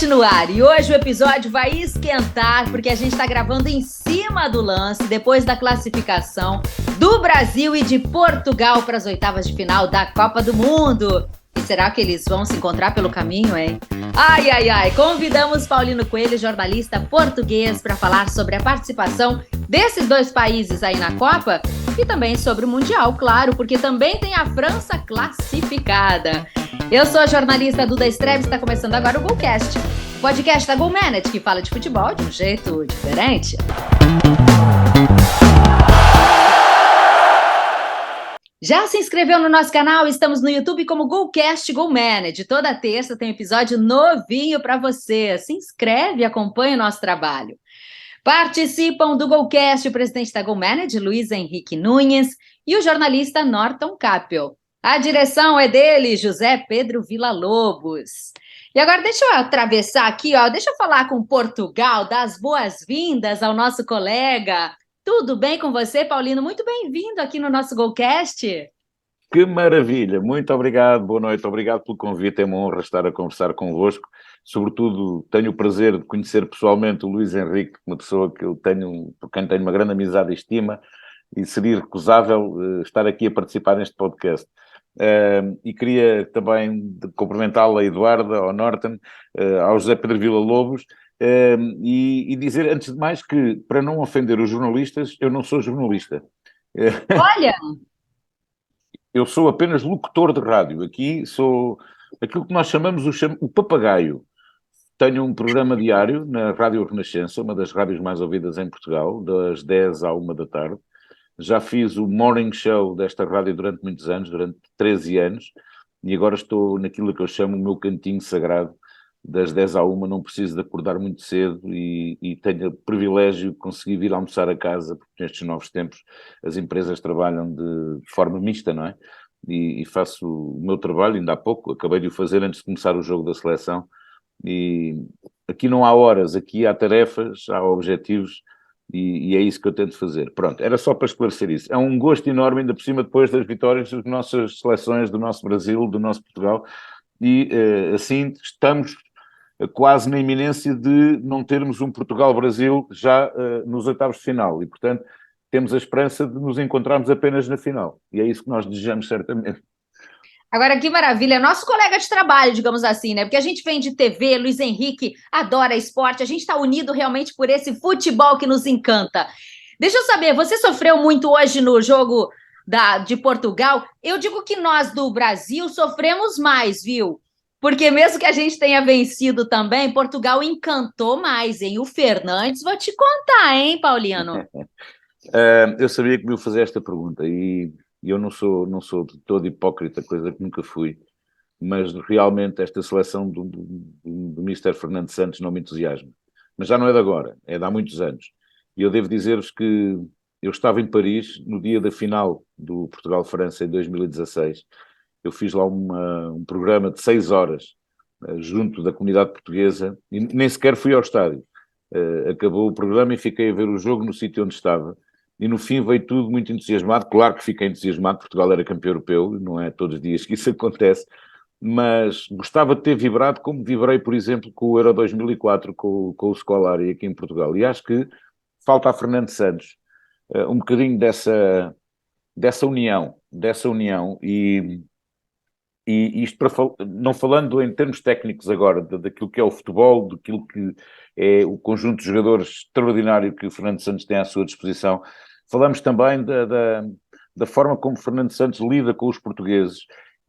Goalcast no ar, e hoje o episódio vai esquentar porque a gente está gravando em cima do lance depois da classificação do Brasil e de Portugal para as oitavas de final da Copa do Mundo. E será que eles vão se encontrar pelo caminho, hein? Ai, convidamos Paulino Coelho, jornalista português, para falar sobre a participação desses dois países aí na Copa e também sobre o Mundial, claro, porque também tem a França classificada. Eu sou a jornalista Duda Streves, está começando agora o Goalcast, podcast da GoalManage, que fala de futebol de um jeito diferente. Já se inscreveu no nosso canal? Estamos no YouTube como Goalcast GoalManage. Toda terça tem episódio novinho para você. Se inscreve e acompanha o nosso trabalho. Participam do Goalcast o presidente da GoalManage, Luiz Henrique Nunes, e o jornalista Norton Capel. A direção é dele, José Pedro Villa-Lobos. E agora deixa eu atravessar aqui, deixa eu falar com Portugal, dar as boas-vindas ao nosso colega. Tudo bem com você, Paulino? Muito bem-vindo aqui no nosso Goalcast. Que maravilha! Muito obrigado, boa noite, obrigado pelo convite, é uma honra estar a conversar convosco. Sobretudo, tenho o prazer de conhecer pessoalmente o Luiz Henrique, uma pessoa que eu tenho, por quem tenho uma grande amizade e estima, e seria irrecusável estar aqui a participar neste podcast. E queria também cumprimentá-la, a Eduarda, ao Norton, ao José Pedro Villa-Lobos, e dizer, antes de mais, que, para não ofender os jornalistas, eu não sou jornalista. Olha! Eu sou apenas locutor de rádio. Aqui sou aquilo que nós chamamos o papagaio. Tenho um programa diário na Rádio Renascença, uma das rádios mais ouvidas em Portugal, das 10 à 1 da tarde. Já fiz o morning show desta rádio durante muitos anos, durante 13 anos, e agora estou naquilo que eu chamo o meu cantinho sagrado, das 10 à 1, não preciso de acordar muito cedo e tenho o privilégio de conseguir vir almoçar a casa, porque nestes novos tempos as empresas trabalham de forma mista, não é? E faço o meu trabalho, ainda há pouco, acabei de o fazer antes de começar o jogo da seleção, e aqui não há horas, aqui há tarefas, há objetivos, e é isso que eu tento fazer. Pronto, era só para esclarecer isso. É um gosto enorme, ainda por cima, depois das vitórias das nossas seleções, do nosso Brasil, do nosso Portugal, e assim estamos quase na iminência de não termos um Portugal-Brasil já nos oitavos de final, e portanto temos a esperança de nos encontrarmos apenas na final, e é isso que nós desejamos certamente. Agora, que maravilha, nosso colega de trabalho, digamos assim, né? Porque a gente vem de TV, Luiz Henrique adora esporte, a gente está unido realmente por esse futebol que nos encanta. Deixa eu saber, você sofreu muito hoje no jogo de Portugal? Eu digo que nós do Brasil sofremos mais, viu? Porque mesmo que a gente tenha vencido também, Portugal encantou mais, hein? O Fernandes, vou te contar, hein, Paulino? Eu sabia que me ia fazer esta pergunta e eu não sou de todo hipócrita, coisa que nunca fui, mas realmente esta seleção do Mister Fernando Santos não me entusiasma. Mas já não é de agora, é de há muitos anos. E eu devo dizer-vos que eu estava em Paris no dia da final do Portugal-França em 2016. Eu fiz lá um programa de 6 horas junto da comunidade portuguesa e nem sequer fui ao estádio. Acabou o programa e fiquei a ver o jogo no sítio onde estava. E no fim veio tudo muito entusiasmado. Claro que fiquei entusiasmado, Portugal era campeão europeu, não é todos os dias que isso acontece, mas gostava de ter vibrado como vibrei, por exemplo, com o Euro 2004, com o Scolari aqui em Portugal. E acho que falta a Fernando Santos um bocadinho dessa união, e isto não falando em termos técnicos agora, daquilo que é o futebol, daquilo que é o conjunto de jogadores extraordinário que o Fernando Santos tem à sua disposição, falamos também da forma como o Fernando Santos lida com os portugueses,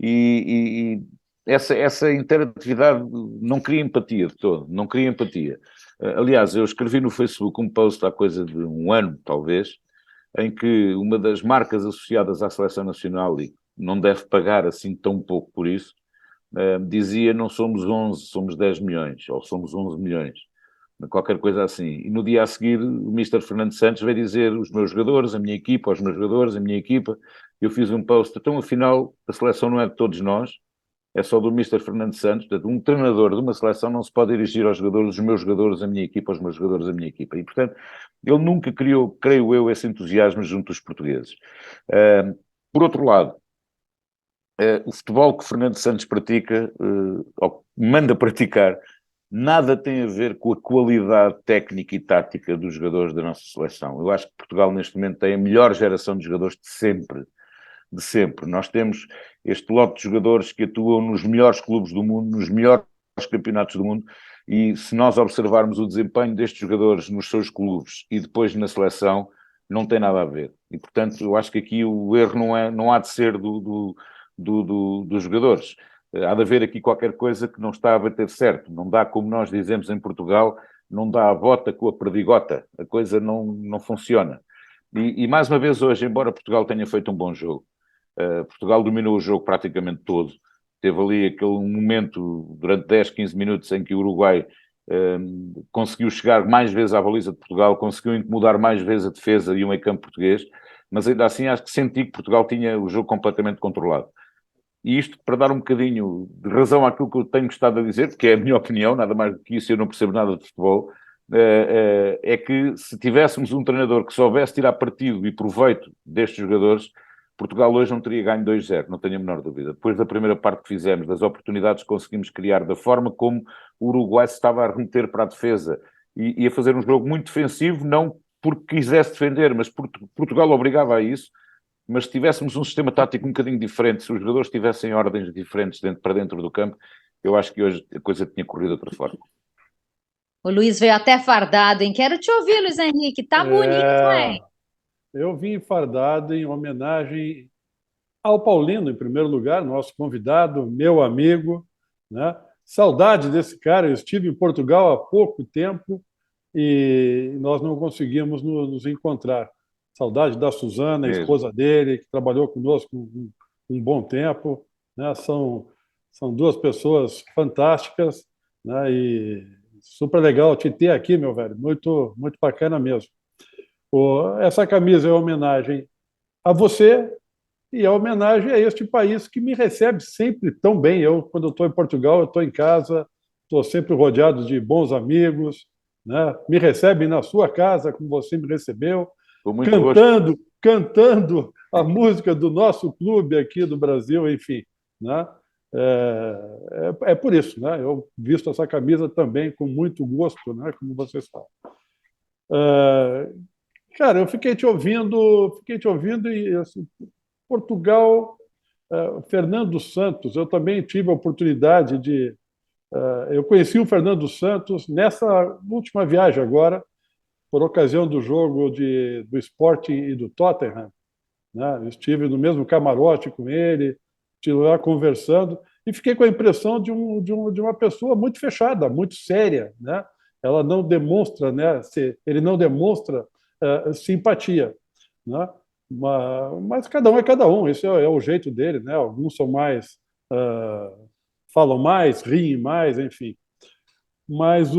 e essa interatividade não cria empatia de todo, não cria empatia. Aliás, eu escrevi no Facebook um post há coisa de um ano, talvez, em que uma das marcas associadas à Seleção Nacional, e não deve pagar assim tão pouco por isso, dizia não somos 11, somos 10 milhões, ou somos 11 milhões, qualquer coisa assim. E no dia a seguir o Mister Fernando Santos veio dizer os meus jogadores, a minha equipa, os meus jogadores, a minha equipa. Eu fiz um post, então afinal a seleção não é de todos nós, é só do Mister Fernando Santos. Portanto, um treinador de uma seleção não se pode dirigir aos jogadores, os meus jogadores, a minha equipa, aos meus jogadores, a minha equipa. E, portanto, ele nunca criou, creio eu, esse entusiasmo junto dos portugueses. Por outro lado, o futebol que Fernando Santos pratica, ou manda praticar, nada tem a ver com a qualidade técnica e tática dos jogadores da nossa seleção. Eu acho que Portugal neste momento tem a melhor geração de jogadores de sempre. De sempre. Nós temos este lote de jogadores que atuam nos melhores clubes do mundo, nos melhores campeonatos do mundo, e se nós observarmos o desempenho destes jogadores nos seus clubes e depois na seleção, não tem nada a ver. E, portanto, eu acho que aqui o erro não há de ser dos jogadores. Há de haver aqui qualquer coisa que não está a bater certo. Não dá, como nós dizemos em Portugal, não dá a bota com a perdigota. A coisa não funciona. E mais uma vez hoje, embora Portugal tenha feito um bom jogo, Portugal dominou o jogo praticamente todo. Teve ali aquele momento, durante 10, 15 minutos, em que o Uruguai conseguiu chegar mais vezes à baliza de Portugal, conseguiu incomodar mais vezes a defesa e o meio-campo português, mas ainda assim acho que senti que Portugal tinha o jogo completamente controlado. E isto, para dar um bocadinho de razão àquilo que eu tenho gostado a dizer, porque é a minha opinião, nada mais do que isso, eu não percebo nada de futebol, é que se tivéssemos um treinador que soubesse tirar partido e proveito destes jogadores, Portugal hoje não teria ganho 2-0, não tenho a menor dúvida. Depois da primeira parte que fizemos, das oportunidades que conseguimos criar, da forma como o Uruguai se estava a remeter para a defesa e a fazer um jogo muito defensivo, não porque quisesse defender, mas porque Portugal obrigava a isso. Mas se tivéssemos um sistema tático um bocadinho diferente, se os jogadores tivessem ordens diferentes para dentro do campo, eu acho que hoje a coisa tinha corrido de outra forma. O Luiz veio até fardado, hein? Quero te ouvir, Luiz Henrique. Tá bonito, hein? Eu vim fardado em homenagem ao Paulino, em primeiro lugar, nosso convidado, meu amigo, né? Saudade desse cara. Eu estive em Portugal há pouco tempo e nós não conseguimos nos encontrar. Saudade da Suzana, a esposa dele, que trabalhou conosco um bom tempo, né? São duas pessoas fantásticas, né? E super legal te ter aqui, meu velho. Muito, muito bacana mesmo. Essa camisa é homenagem a você e é homenagem a este país que me recebe sempre tão bem. Quando eu estou em Portugal, eu estou em casa, estou sempre rodeado de bons amigos, né? Me recebem na sua casa, como você me recebeu, cantando a música do nosso clube aqui do Brasil, enfim, né? É por isso, né? Eu visto essa camisa também com muito gosto, né? Como vocês falam. Cara, eu fiquei te ouvindo e assim, Portugal, Fernando Santos, eu também tive a oportunidade de... eu conheci o Fernando Santos nessa última viagem agora, por ocasião do jogo do Sporting e do Tottenham, né? Eu estive no mesmo camarote com ele, estive lá conversando e fiquei com a impressão de uma pessoa muito fechada, muito séria, né? Ela não demonstra, né? Ele não demonstra simpatia, né? Mas cada um é cada um, esse é o jeito dele, né? Alguns são mais, falam mais, riem mais, enfim. Mas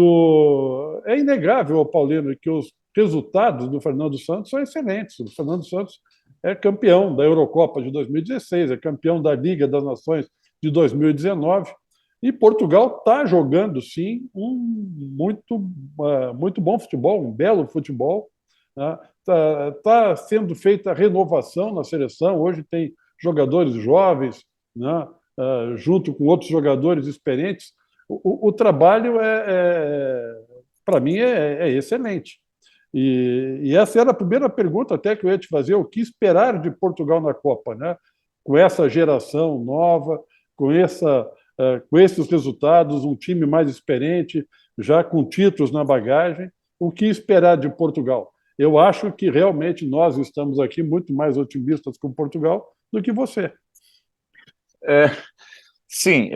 é inegável, Paulino, que os resultados do Fernando Santos são excelentes. O Fernando Santos é campeão da Eurocopa de 2016, é campeão da Liga das Nações de 2019, e Portugal está jogando, sim, muito bom futebol, um belo futebol. Está sendo feita a renovação na seleção, hoje tem jogadores jovens, né, junto com outros jogadores experientes. O trabalho, para mim, é excelente. E essa era a primeira pergunta até que eu ia te fazer, o que esperar de Portugal na Copa, né? Com essa geração nova, com esses resultados, um time mais experiente, já com títulos na bagagem, o que esperar de Portugal? Eu acho que realmente nós estamos aqui muito mais otimistas com Portugal do que você. Sim,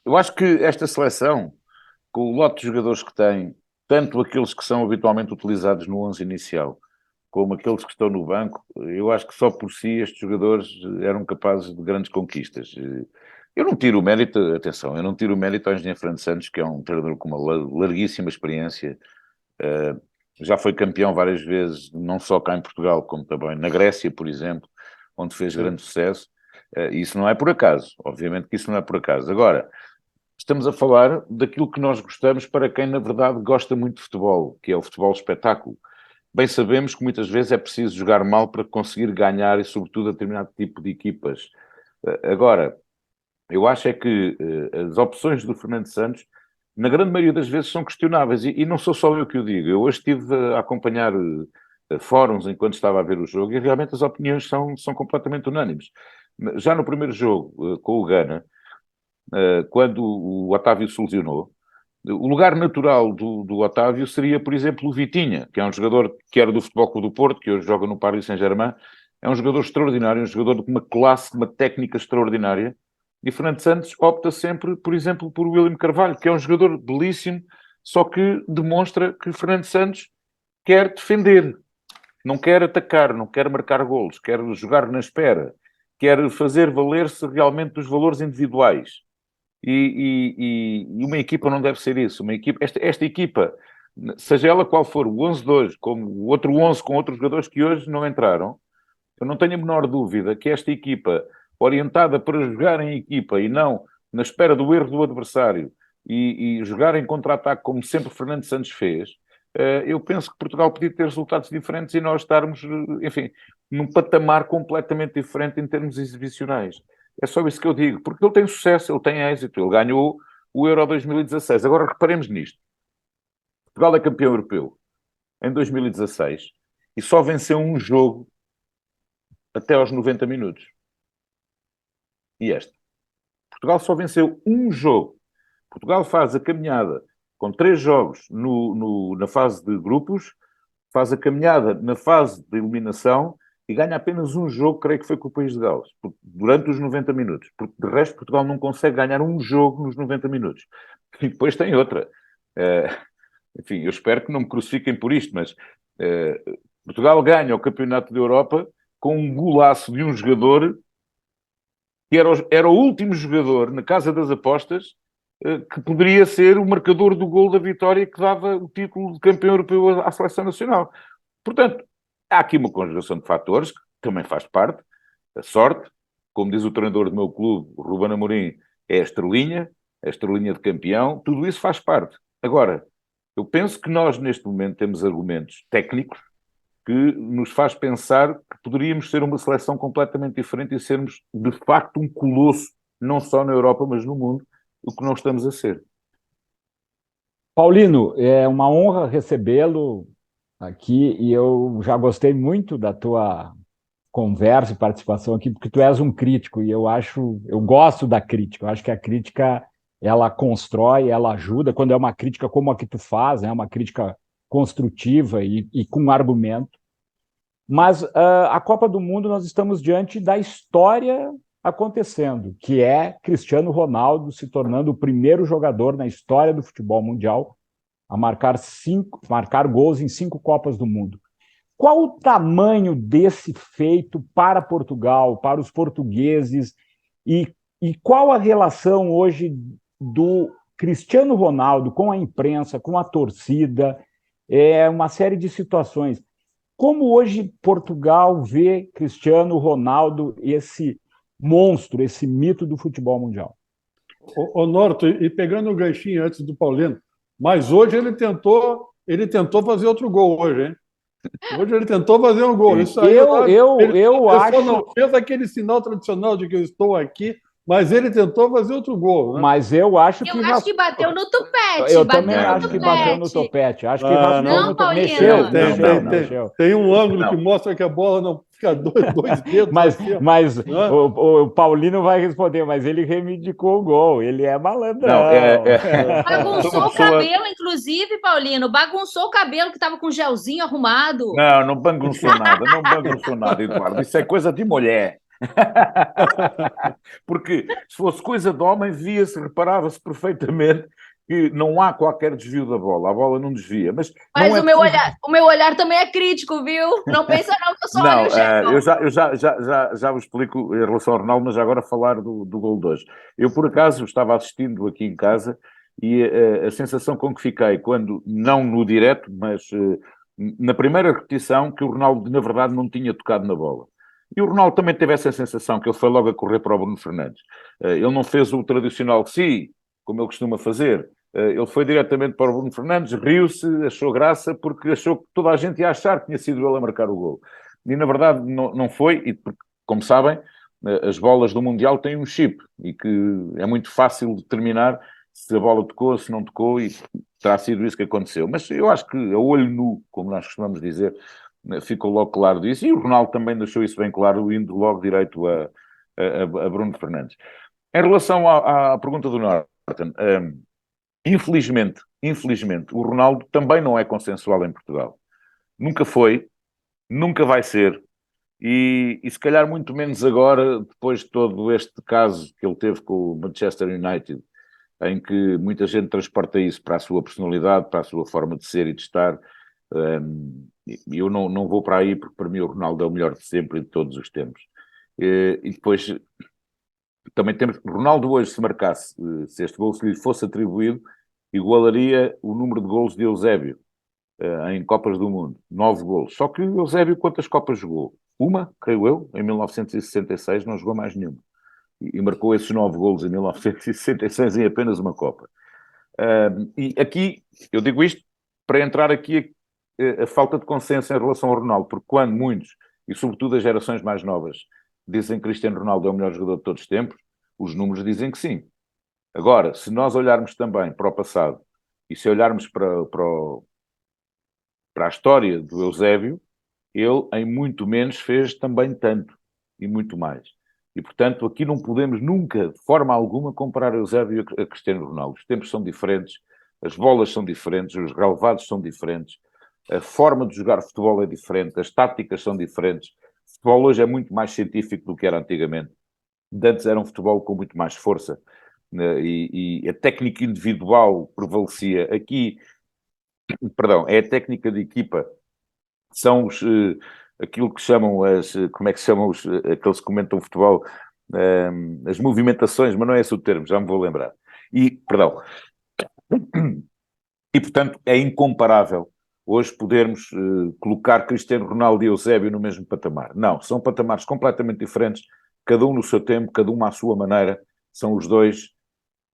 eu acho que esta seleção, com o lote de jogadores que tem, tanto aqueles que são habitualmente utilizados no 11 inicial, como aqueles que estão no banco, eu acho que só por si estes jogadores eram capazes de grandes conquistas. Eu não tiro o mérito, atenção, eu não tiro o mérito ao engenheiro Fernando Santos, que é um treinador com uma larguíssima experiência, já foi campeão várias vezes, não só cá em Portugal, como também na Grécia, por exemplo, onde fez grande sucesso. Isso não é por acaso, obviamente que isso não é por acaso. Agora, estamos a falar daquilo que nós gostamos para quem, na verdade, gosta muito de futebol, que é o futebol espetáculo. Bem sabemos que muitas vezes é preciso jogar mal para conseguir ganhar e, sobretudo, a determinado tipo de equipas. Agora, eu acho é que as opções do Fernando Santos na grande maioria das vezes são questionáveis, e não sou só eu que o digo. Eu hoje estive a acompanhar fóruns enquanto estava a ver o jogo, e realmente as opiniões são completamente unânimes. Já no primeiro jogo, com o Ghana, quando o Otávio se lesionou, o lugar natural do Otávio seria, por exemplo, o Vitinha, que é um jogador que era do Futebol Clube do Porto, que hoje joga no Paris Saint-Germain. É um jogador extraordinário, um jogador de uma classe, de uma técnica extraordinária. E Fernando Santos opta sempre, por exemplo, por William Carvalho, que é um jogador belíssimo, só que demonstra que Fernando Santos quer defender, não quer atacar, não quer marcar golos, quer jogar na espera, quer fazer valer-se realmente dos valores individuais. E uma equipa não deve ser isso. Esta equipa, seja ela qual for, o 11 de hoje, como o outro 11 com outros jogadores que hoje não entraram, eu não tenho a menor dúvida que esta equipa, orientada para jogar em equipa e não na espera do erro do adversário e jogar em contra-ataque como sempre Fernando Santos fez, eu penso que Portugal podia ter resultados diferentes e nós estarmos, enfim, num patamar completamente diferente em termos exibicionais. É só isso que eu digo, porque ele tem sucesso, ele tem êxito, ele ganhou o Euro 2016. Agora reparemos nisto. Portugal é campeão europeu em 2016 e só venceu um jogo até aos 90 minutos. E Portugal só venceu um jogo. Portugal faz a caminhada com 3 jogos na fase de grupos, faz a caminhada na fase de eliminação e ganha apenas um jogo, creio que foi com o País de Gales, durante os 90 minutos. Porque, de resto, Portugal não consegue ganhar um jogo nos 90 minutos. E depois tem outra. Enfim, eu espero que não me crucifiquem por isto, mas Portugal ganha o Campeonato da Europa com um golaço de um jogador que era o último jogador na Casa das Apostas que poderia ser o marcador do gol da vitória que dava o título de campeão europeu à Seleção Nacional. Portanto, há aqui uma conjugação de fatores que também faz parte. A sorte, como diz o treinador do meu clube, o Ruben Amorim, é a estrelinha de campeão, tudo isso faz parte. Agora, eu penso que nós neste momento temos argumentos técnicos que nos faz pensar que poderíamos ser uma seleção completamente diferente e sermos, de facto, um colosso, não só na Europa, mas no mundo, o que não estamos a ser. Paulino, é uma honra recebê-lo aqui e eu já gostei muito da tua conversa e participação aqui, porque tu és um crítico e eu gosto da crítica, eu acho que a crítica, ela constrói, ela ajuda, quando é uma crítica como a que tu faz, né, uma crítica construtiva e com argumento. Mas a Copa do Mundo nós estamos diante da história acontecendo, que é Cristiano Ronaldo se tornando o primeiro jogador na história do futebol mundial a marcar gols em 5 Copas do Mundo. Qual o tamanho desse feito para Portugal, para os portugueses, e qual a relação hoje do Cristiano Ronaldo com a imprensa, com a torcida, uma série de situações. Como hoje Portugal vê Cristiano Ronaldo, esse monstro, esse mito do futebol mundial? Ô Norto, e pegando o ganchinho antes do Paulino, mas hoje ele tentou fazer outro gol hoje, hein? Hoje ele tentou fazer um gol. Isso aí eu acho. Só não fez aquele sinal tradicional de que eu estou aqui, mas ele tentou fazer outro gol, né? Mas eu acho que... Eu acho que bateu no topete. Eu também acho que bateu no topete. Acho que bateu no topete. Mexeu. Tem um ângulo que mostra que a bola não fica dois dedos. Mas o Paulino vai responder, mas ele reivindicou o gol. Ele é malandrão. Bagunçou o cabelo, inclusive, Paulino. Bagunçou o cabelo que estava com gelzinho arrumado. Não bagunçou nada, Eduardo. Isso é coisa de mulher. Porque se fosse coisa de homem, via-se, reparava-se perfeitamente que não há qualquer desvio da bola, a bola não desvia. Mas o meu olhar também é crítico, viu? Não pensa não que eu só olho o jeito. Eu já vos explico em relação ao Ronaldo, mas agora falar do gol de hoje. Eu, por acaso, estava assistindo aqui em casa e a sensação com que fiquei, quando, não no direto, mas na primeira repetição, que o Ronaldo, na verdade, não tinha tocado na bola. E o Ronaldo também teve essa sensação, que ele foi logo a correr para o Bruno Fernandes. Ele não fez o tradicional sim, como ele costuma fazer. Ele foi diretamente para o Bruno Fernandes, riu-se, achou graça, porque achou que toda a gente ia achar que tinha sido ele a marcar o gol. E, na verdade, não foi, e porque, como sabem, as bolas do Mundial têm um chip, e que é muito fácil determinar se a bola tocou, se não tocou, e terá sido isso que aconteceu. Mas eu acho que a olho nu, como nós costumamos dizer, ficou logo claro disso, e o Ronaldo também deixou isso bem claro, indo logo direito a Bruno Fernandes. Em relação à pergunta do Norton, infelizmente, o Ronaldo também não é consensual em Portugal. Nunca foi, nunca vai ser, e se calhar muito menos agora, depois de todo este caso que ele teve com o Manchester United, em que muita gente transporta isso para a sua personalidade, para a sua forma de ser e de estar. Eu não vou para aí, porque para mim o Ronaldo é o melhor de sempre e de todos os tempos. E depois também temos, Ronaldo hoje, se marcasse, se este gol se lhe fosse atribuído, igualaria o número de golos de Eusébio em Copas do Mundo, 9 golos. Só que o Eusébio quantas Copas jogou? Uma, creio eu, em 1966, não jogou mais nenhuma. E marcou esses 9 golos em 1966 em apenas uma Copa. E aqui, eu digo isto para entrar aqui a falta de consenso em relação ao Ronaldo, porque quando muitos, e sobretudo as gerações mais novas, dizem que Cristiano Ronaldo é o melhor jogador de todos os tempos, os números dizem que sim. Agora, se nós olharmos também para o passado, e se olharmos para a história do Eusébio, ele em muito menos fez também tanto, e muito mais. E, portanto, aqui não podemos nunca, de forma alguma, comparar Eusébio a Cristiano Ronaldo. Os tempos são diferentes, as bolas são diferentes, os relevados são diferentes, a forma de jogar futebol é diferente, as táticas são diferentes. O futebol hoje é muito mais científico do que era antigamente. Antes era um futebol com muito mais força, né, e a técnica individual prevalecia. Aqui, perdão, é a técnica de equipa, são os... aquilo que chamam como é que se chamam aqueles que comentam futebol, as movimentações, mas não é esse o termo, já me vou lembrar. Perdão. E, portanto, é incomparável hoje podermos colocar Cristiano Ronaldo e Eusébio no mesmo patamar. Não, são patamares completamente diferentes, cada um no seu tempo, cada um à sua maneira, são os dois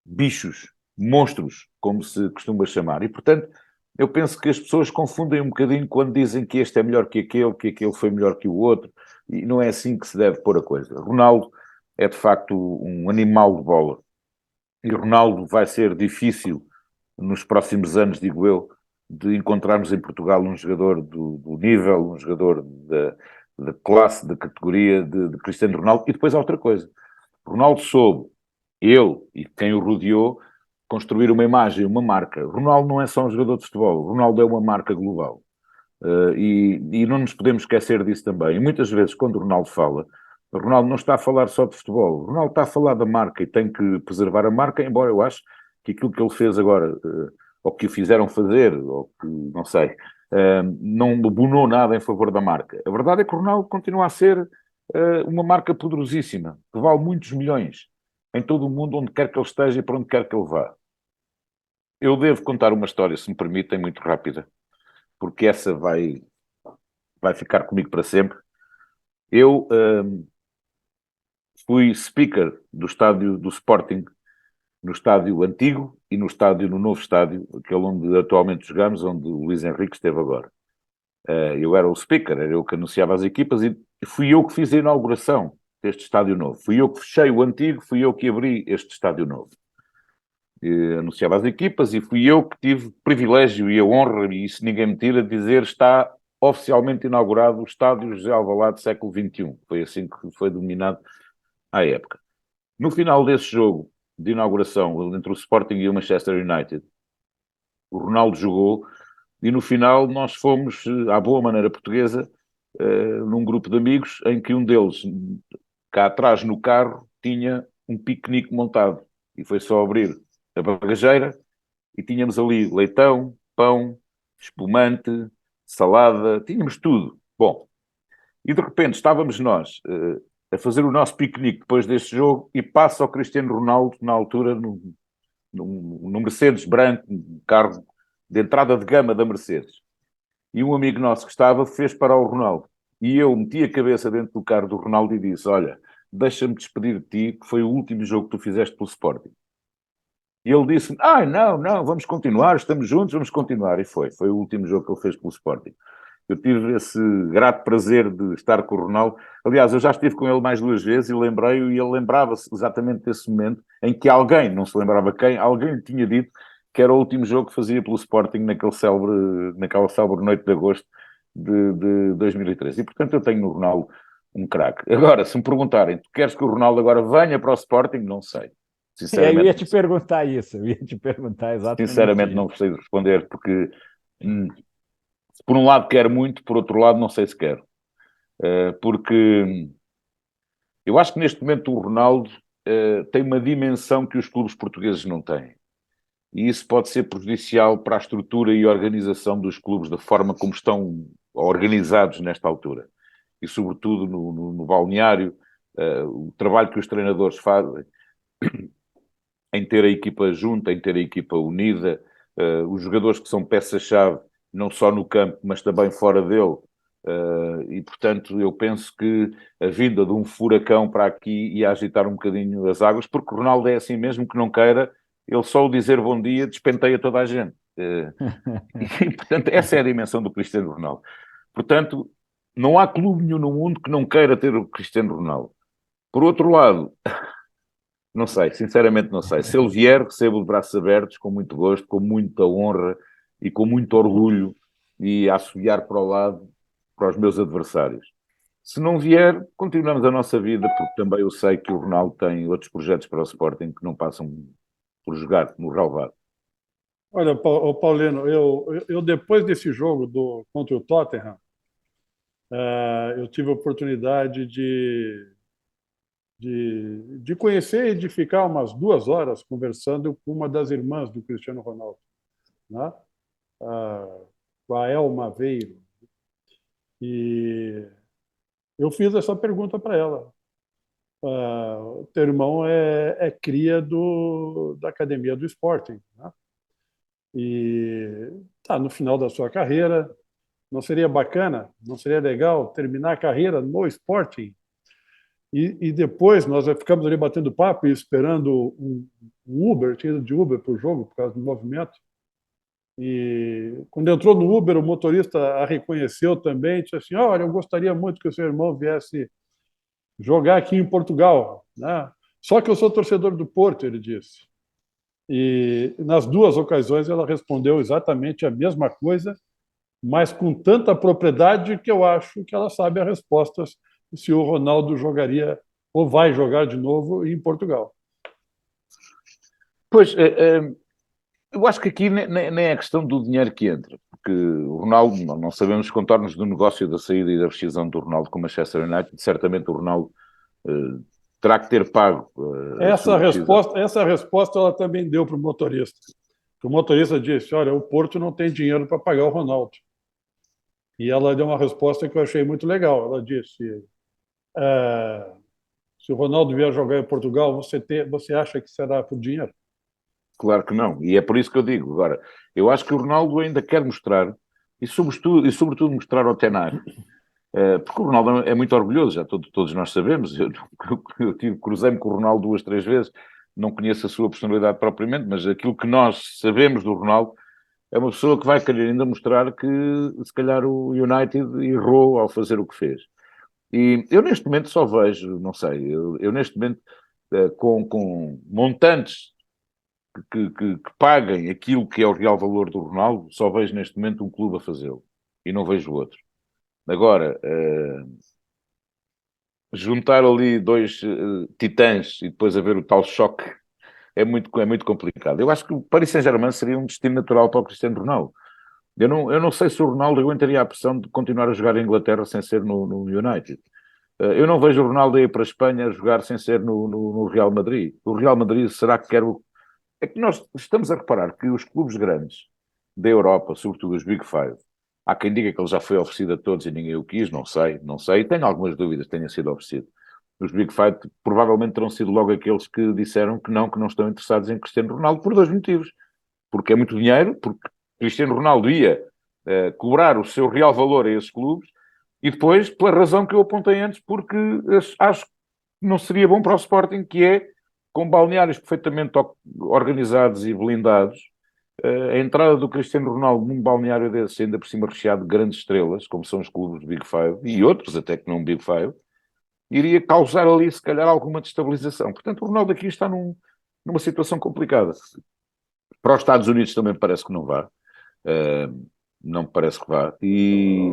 bichos, monstros, como se costuma chamar. E, portanto, eu penso que as pessoas confundem um bocadinho quando dizem que este é melhor que aquele foi melhor que o outro, e não é assim que se deve pôr a coisa. Ronaldo é, de facto, um animal de bola. E Ronaldo vai ser difícil, nos próximos anos, digo eu, de encontrarmos em Portugal um jogador do nível, um jogador da classe, da categoria de Cristiano Ronaldo. E depois há outra coisa. Ronaldo soube, ele e quem o rodeou, construir uma imagem, uma marca. Ronaldo não é só um jogador de futebol, Ronaldo é uma marca global. E não nos podemos esquecer disso também. E muitas vezes, quando o Ronaldo fala, o Ronaldo não está a falar só de futebol, o Ronaldo está a falar da marca e tem que preservar a marca, embora eu acho que aquilo que ele fez agora, ou que o fizeram fazer, ou que, não sei, não abonou nada em favor da marca. A verdade é que o Ronaldo continua a ser uma marca poderosíssima, que vale muitos milhões em todo o mundo, onde quer que ele esteja e para onde quer que ele vá. Eu devo contar uma história, se me permitem, muito rápida, porque essa vai ficar comigo para sempre. Eu fui speaker do estádio do Sporting, no estádio antigo e no novo estádio, aquele onde atualmente jogamos, onde o Luís Henrique esteve agora. Eu era o speaker, era eu que anunciava as equipas e fui eu que fiz a inauguração deste estádio novo. Fui eu que fechei o antigo, fui eu que abri este estádio novo. Anunciava as equipas e fui eu que tive o privilégio e a honra, e isso ninguém me tira, de dizer está oficialmente inaugurado o estádio José Alvalade século XXI. Foi assim que foi denominado à época. No final desse jogo de inauguração entre o Sporting e o Manchester United, o Ronaldo jogou e no final nós fomos, à boa maneira portuguesa, num grupo de amigos em que um deles, cá atrás no carro, tinha um piquenique montado e foi só abrir a bagageira e tínhamos ali leitão, pão, espumante, salada, tínhamos tudo. Bom, e de repente estávamos nós a fazer o nosso piquenique depois deste jogo e passa o Cristiano Ronaldo, na altura, no Mercedes branco, um carro de entrada de gama da Mercedes. E um amigo nosso que estava fez parar o Ronaldo. E eu meti a cabeça dentro do carro do Ronaldo e disse, olha, deixa-me despedir de ti, que foi o último jogo que tu fizeste pelo Sporting. E ele disse, não, vamos continuar, estamos juntos, vamos continuar. E foi o último jogo que ele fez pelo Sporting. Eu tive esse grato prazer de estar com o Ronaldo. Aliás, eu já estive com ele mais 2 vezes e lembrei-o, e ele lembrava-se exatamente desse momento em que alguém, não se lembrava quem, alguém lhe tinha dito que era o último jogo que fazia pelo Sporting naquela célebre noite de agosto de 2013. E, portanto, eu tenho no Ronaldo um craque. Agora, se me perguntarem, tu queres que o Ronaldo agora venha para o Sporting? Não sei. Eu ia Sinceramente, te perguntar isso, eu ia te perguntar exatamente sinceramente isso. não sei responder, porque por um lado quero muito, por outro lado não sei se quero. Porque eu acho que neste momento o Ronaldo tem uma dimensão que os clubes portugueses não têm. E isso pode ser prejudicial para a estrutura e organização dos clubes, da forma como estão organizados nesta altura. E sobretudo no balneário, o trabalho que os treinadores fazem em ter a equipa junta, em ter a equipa unida, os jogadores que são peça-chave, não só no campo, mas também fora dele. E, portanto, eu penso que a vinda de um furacão para aqui ia agitar um bocadinho as águas, porque o Ronaldo é assim mesmo que não queira, ele só o dizer bom dia despenteia toda a gente. E, portanto, essa é a dimensão do Cristiano Ronaldo. Portanto, não há clube nenhum no mundo que não queira ter o Cristiano Ronaldo. Por outro lado, não sei, sinceramente não sei. Se ele vier, recebo de braços abertos, com muito gosto, com muita honra e com muito orgulho, e a assobiar para o lado para os meus adversários. Se não vier, continuamos a nossa vida, porque também eu sei que o Ronaldo tem outros projetos para o Sporting que não passam por jogar no relvado. Olha, Paulino, eu depois desse jogo contra o Tottenham, eu tive a oportunidade de conhecer e de ficar umas 2 horas conversando com uma das irmãs do Cristiano Ronaldo, né? Com a Elma Veiro. E eu fiz essa pergunta para ela. O teu irmão é cria da academia do Sporting, né? E tá no final da sua carreira. Não seria bacana, não seria legal terminar a carreira no Sporting? E depois nós ficamos ali batendo papo e esperando um Uber, tinha ido de Uber para o jogo por causa do movimento. E quando entrou no Uber, o motorista a reconheceu também, disse assim: olha, eu gostaria muito que o seu irmão viesse jogar aqui em Portugal, né? Só que eu sou torcedor do Porto, ele disse. E nas 2 ocasiões ela respondeu exatamente a mesma coisa, mas com tanta propriedade que eu acho que ela sabe as respostas se o Ronaldo jogaria ou vai jogar de novo em Portugal. Pois, eu acho que aqui nem é a questão do dinheiro que entra, porque o Ronaldo, não sabemos os contornos do negócio da saída e da rescisão do Ronaldo com o Manchester United, certamente o Ronaldo terá que ter pago essa resposta ela também deu para o motorista. O motorista disse: olha, o Porto não tem dinheiro para pagar o Ronaldo. E ela deu uma resposta que eu achei muito legal. Ela disse: se o Ronaldo vier jogar em Portugal, você acha que será por dinheiro? Claro que não, e é por isso que eu digo. Agora, eu acho que o Ronaldo ainda quer mostrar, e sobretudo mostrar ao Tenag, porque o Ronaldo é muito orgulhoso, já todos nós sabemos. Eu cruzei-me com o Ronaldo 2, 3 vezes, não conheço a sua personalidade propriamente, mas aquilo que nós sabemos do Ronaldo é uma pessoa que vai querer ainda mostrar que, se calhar, o United errou ao fazer o que fez. E eu neste momento só vejo, não sei, eu neste momento, com montantes que paguem aquilo que é o real valor do Ronaldo, só vejo neste momento um clube a fazê-lo e não vejo outro. Agora, juntar ali 2 titãs e depois haver o tal choque é muito complicado. Eu acho que o Paris Saint-Germain seria um destino natural para o Cristiano Ronaldo. Eu não sei se o Ronaldo aguentaria a pressão de continuar a jogar em Inglaterra sem ser no United. Eu não vejo o Ronaldo ir para a Espanha a jogar sem ser no Real Madrid. O Real Madrid será que quer o... É que nós estamos a reparar que os clubes grandes da Europa, sobretudo os Big Five, há quem diga que ele já foi oferecido a todos e ninguém o quis, não sei. Tenho algumas dúvidas que tenha sido oferecido. Os Big Five provavelmente terão sido logo aqueles que disseram que não estão interessados em Cristiano Ronaldo por 2 motivos. Porque é muito dinheiro, porque Cristiano Ronaldo ia cobrar o seu real valor a esses clubes, e depois, pela razão que eu apontei antes, porque acho que não seria bom para o Sporting, que é, com balneários perfeitamente organizados e blindados, A entrada do Cristiano Ronaldo num balneário desse, ainda por cima recheado de grandes estrelas, como são os clubes do Big Five, e outros até que não Big Five, iria causar ali, se calhar, alguma destabilização. Portanto, o Ronaldo aqui está numa situação complicada. Para os Estados Unidos também parece que não vá. Não me parece que vá. E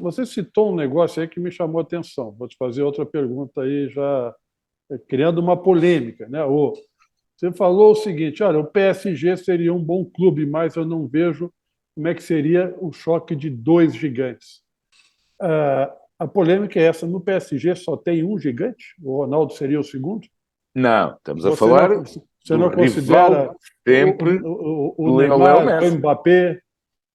Você citou um negócio aí que me chamou a atenção. Vou te fazer outra pergunta aí, já criando uma polêmica, né? Você falou o seguinte: olha, o PSG seria um bom clube, mas eu não vejo como é que seria o choque de dois gigantes. A polêmica é essa: no PSG só tem um gigante? O Ronaldo seria o segundo? não, estamos a Você falar você do não considera rival sempre o Lionel Neymar, o Messi. Mbappé?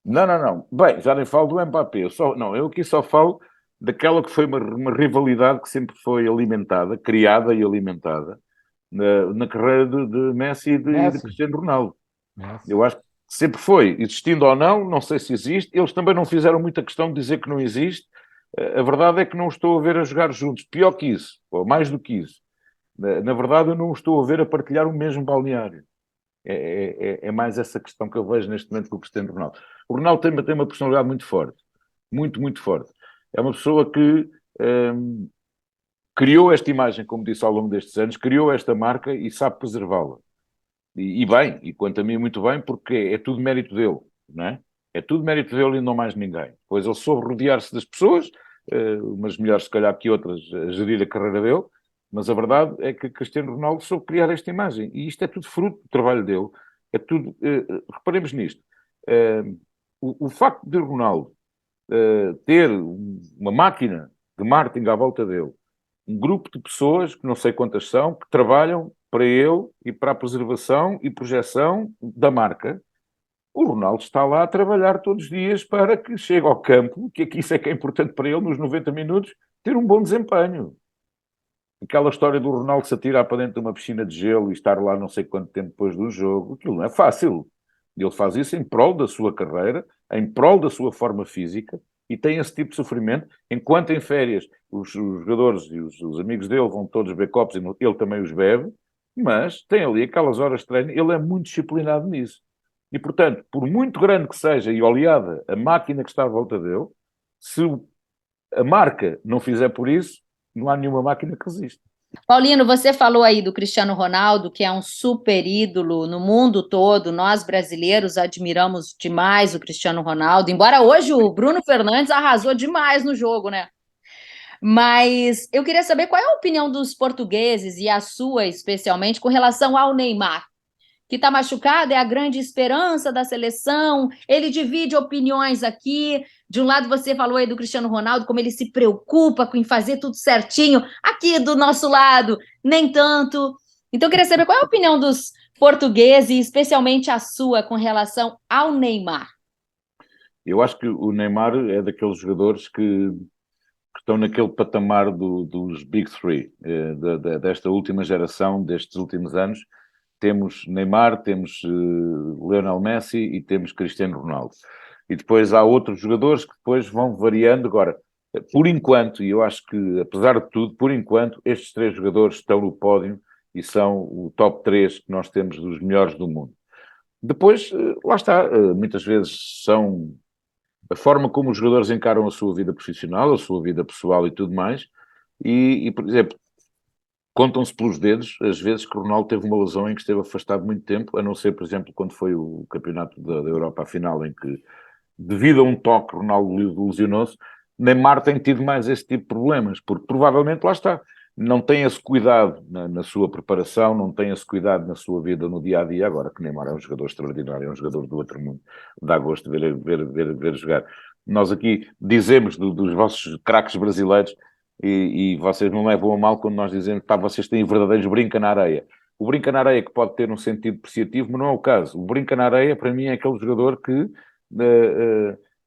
Não, não, não. Bem, já nem falo do Mbappé. Eu aqui só falo daquela que foi uma rivalidade que sempre foi alimentada, criada e alimentada na carreira de Messi e de Messi. Cristiano Ronaldo. Messi. Eu acho que sempre foi, existindo ou não sei se existe. Eles também não fizeram muita questão de dizer que não existe. A verdade é que não estou a ver a jogar juntos. Pior que isso, ou mais do que isso. Na verdade, eu não estou a ver a partilhar o mesmo balneário. É mais essa questão que eu vejo neste momento com o Cristiano Ronaldo. O Ronaldo tem uma personalidade muito forte. Muito, muito forte. É uma pessoa que criou esta imagem, como disse ao longo destes anos, criou esta marca e sabe preservá-la. E bem, e quanto a mim, muito bem, porque é tudo mérito dele, não é? É tudo mérito dele e não mais ninguém. Pois ele soube rodear-se das pessoas, umas melhores se calhar que outras, a gerir a carreira dele, mas a verdade é que Cristiano Ronaldo soube criar esta imagem. E isto é tudo fruto do trabalho dele. É tudo, reparemos nisto. O facto de Ronaldo ter uma máquina de marketing à volta dele, um grupo de pessoas, que não sei quantas são, que trabalham para ele e para a preservação e projeção da marca. O Ronaldo está lá a trabalhar todos os dias para que chegue ao campo, que aqui isso é que é importante para ele, nos 90 minutos, ter um bom desempenho. Aquela história do Ronaldo se atirar para dentro de uma piscina de gelo e estar lá não sei quanto tempo depois do jogo, aquilo não é fácil. Ele faz isso em prol da sua carreira, em prol da sua forma física, e tem esse tipo de sofrimento, enquanto em férias os jogadores e os amigos dele vão todos beber copos e ele também os bebe, mas tem ali aquelas horas de treino, ele é muito disciplinado nisso. E, portanto, por muito grande que seja e oleada a máquina que está à volta dele, se a marca não fizer por isso, não há nenhuma máquina que resista. Paulino, você falou aí do Cristiano Ronaldo, que é um super ídolo no mundo todo. Nós, brasileiros, admiramos demais o Cristiano Ronaldo, embora hoje o Bruno Fernandes arrasou demais no jogo, né? Mas eu queria saber qual é a opinião dos portugueses, e a sua especialmente, com relação ao Neymar, que está machucado, é a grande esperança da seleção. Ele divide opiniões aqui. De um lado, você falou aí do Cristiano Ronaldo, como ele se preocupa em fazer tudo certinho. Aqui do nosso lado, nem tanto. Então, eu queria saber qual é a opinião dos portugueses, especialmente a sua, com relação ao Neymar. Eu acho que o Neymar é daqueles jogadores que estão naquele patamar dos Big Three, desta última geração, destes últimos anos. Temos Neymar, temos Lionel Messi e temos Cristiano Ronaldo. E depois há outros jogadores que depois vão variando. Agora, por enquanto, e eu acho que, apesar de tudo, por enquanto, estes três jogadores estão no pódio e são o top 3 que nós temos dos melhores do mundo. Depois, lá está, muitas vezes são a forma como os jogadores encaram a sua vida profissional, a sua vida pessoal e tudo mais. E por exemplo, contam-se pelos dedos as vezes que o Ronaldo teve uma lesão em que esteve afastado muito tempo, a não ser, por exemplo, quando foi o campeonato da Europa à final, em que, devido a um toque, Ronaldo lesionou-se. Neymar tem tido mais esse tipo de problemas, porque provavelmente, lá está, não tem esse cuidado na sua preparação, não tem esse cuidado na sua vida no dia-a-dia. Agora que Neymar é um jogador extraordinário, é um jogador do outro mundo, dá gosto de ver jogar. Nós aqui dizemos dos vossos craques brasileiros, e vocês não levam a mal quando nós dizemos que vocês têm verdadeiros brinca na areia. O brinca na areia que pode ter um sentido depreciativo, mas não é o caso. O brinca na areia, para mim, é aquele jogador que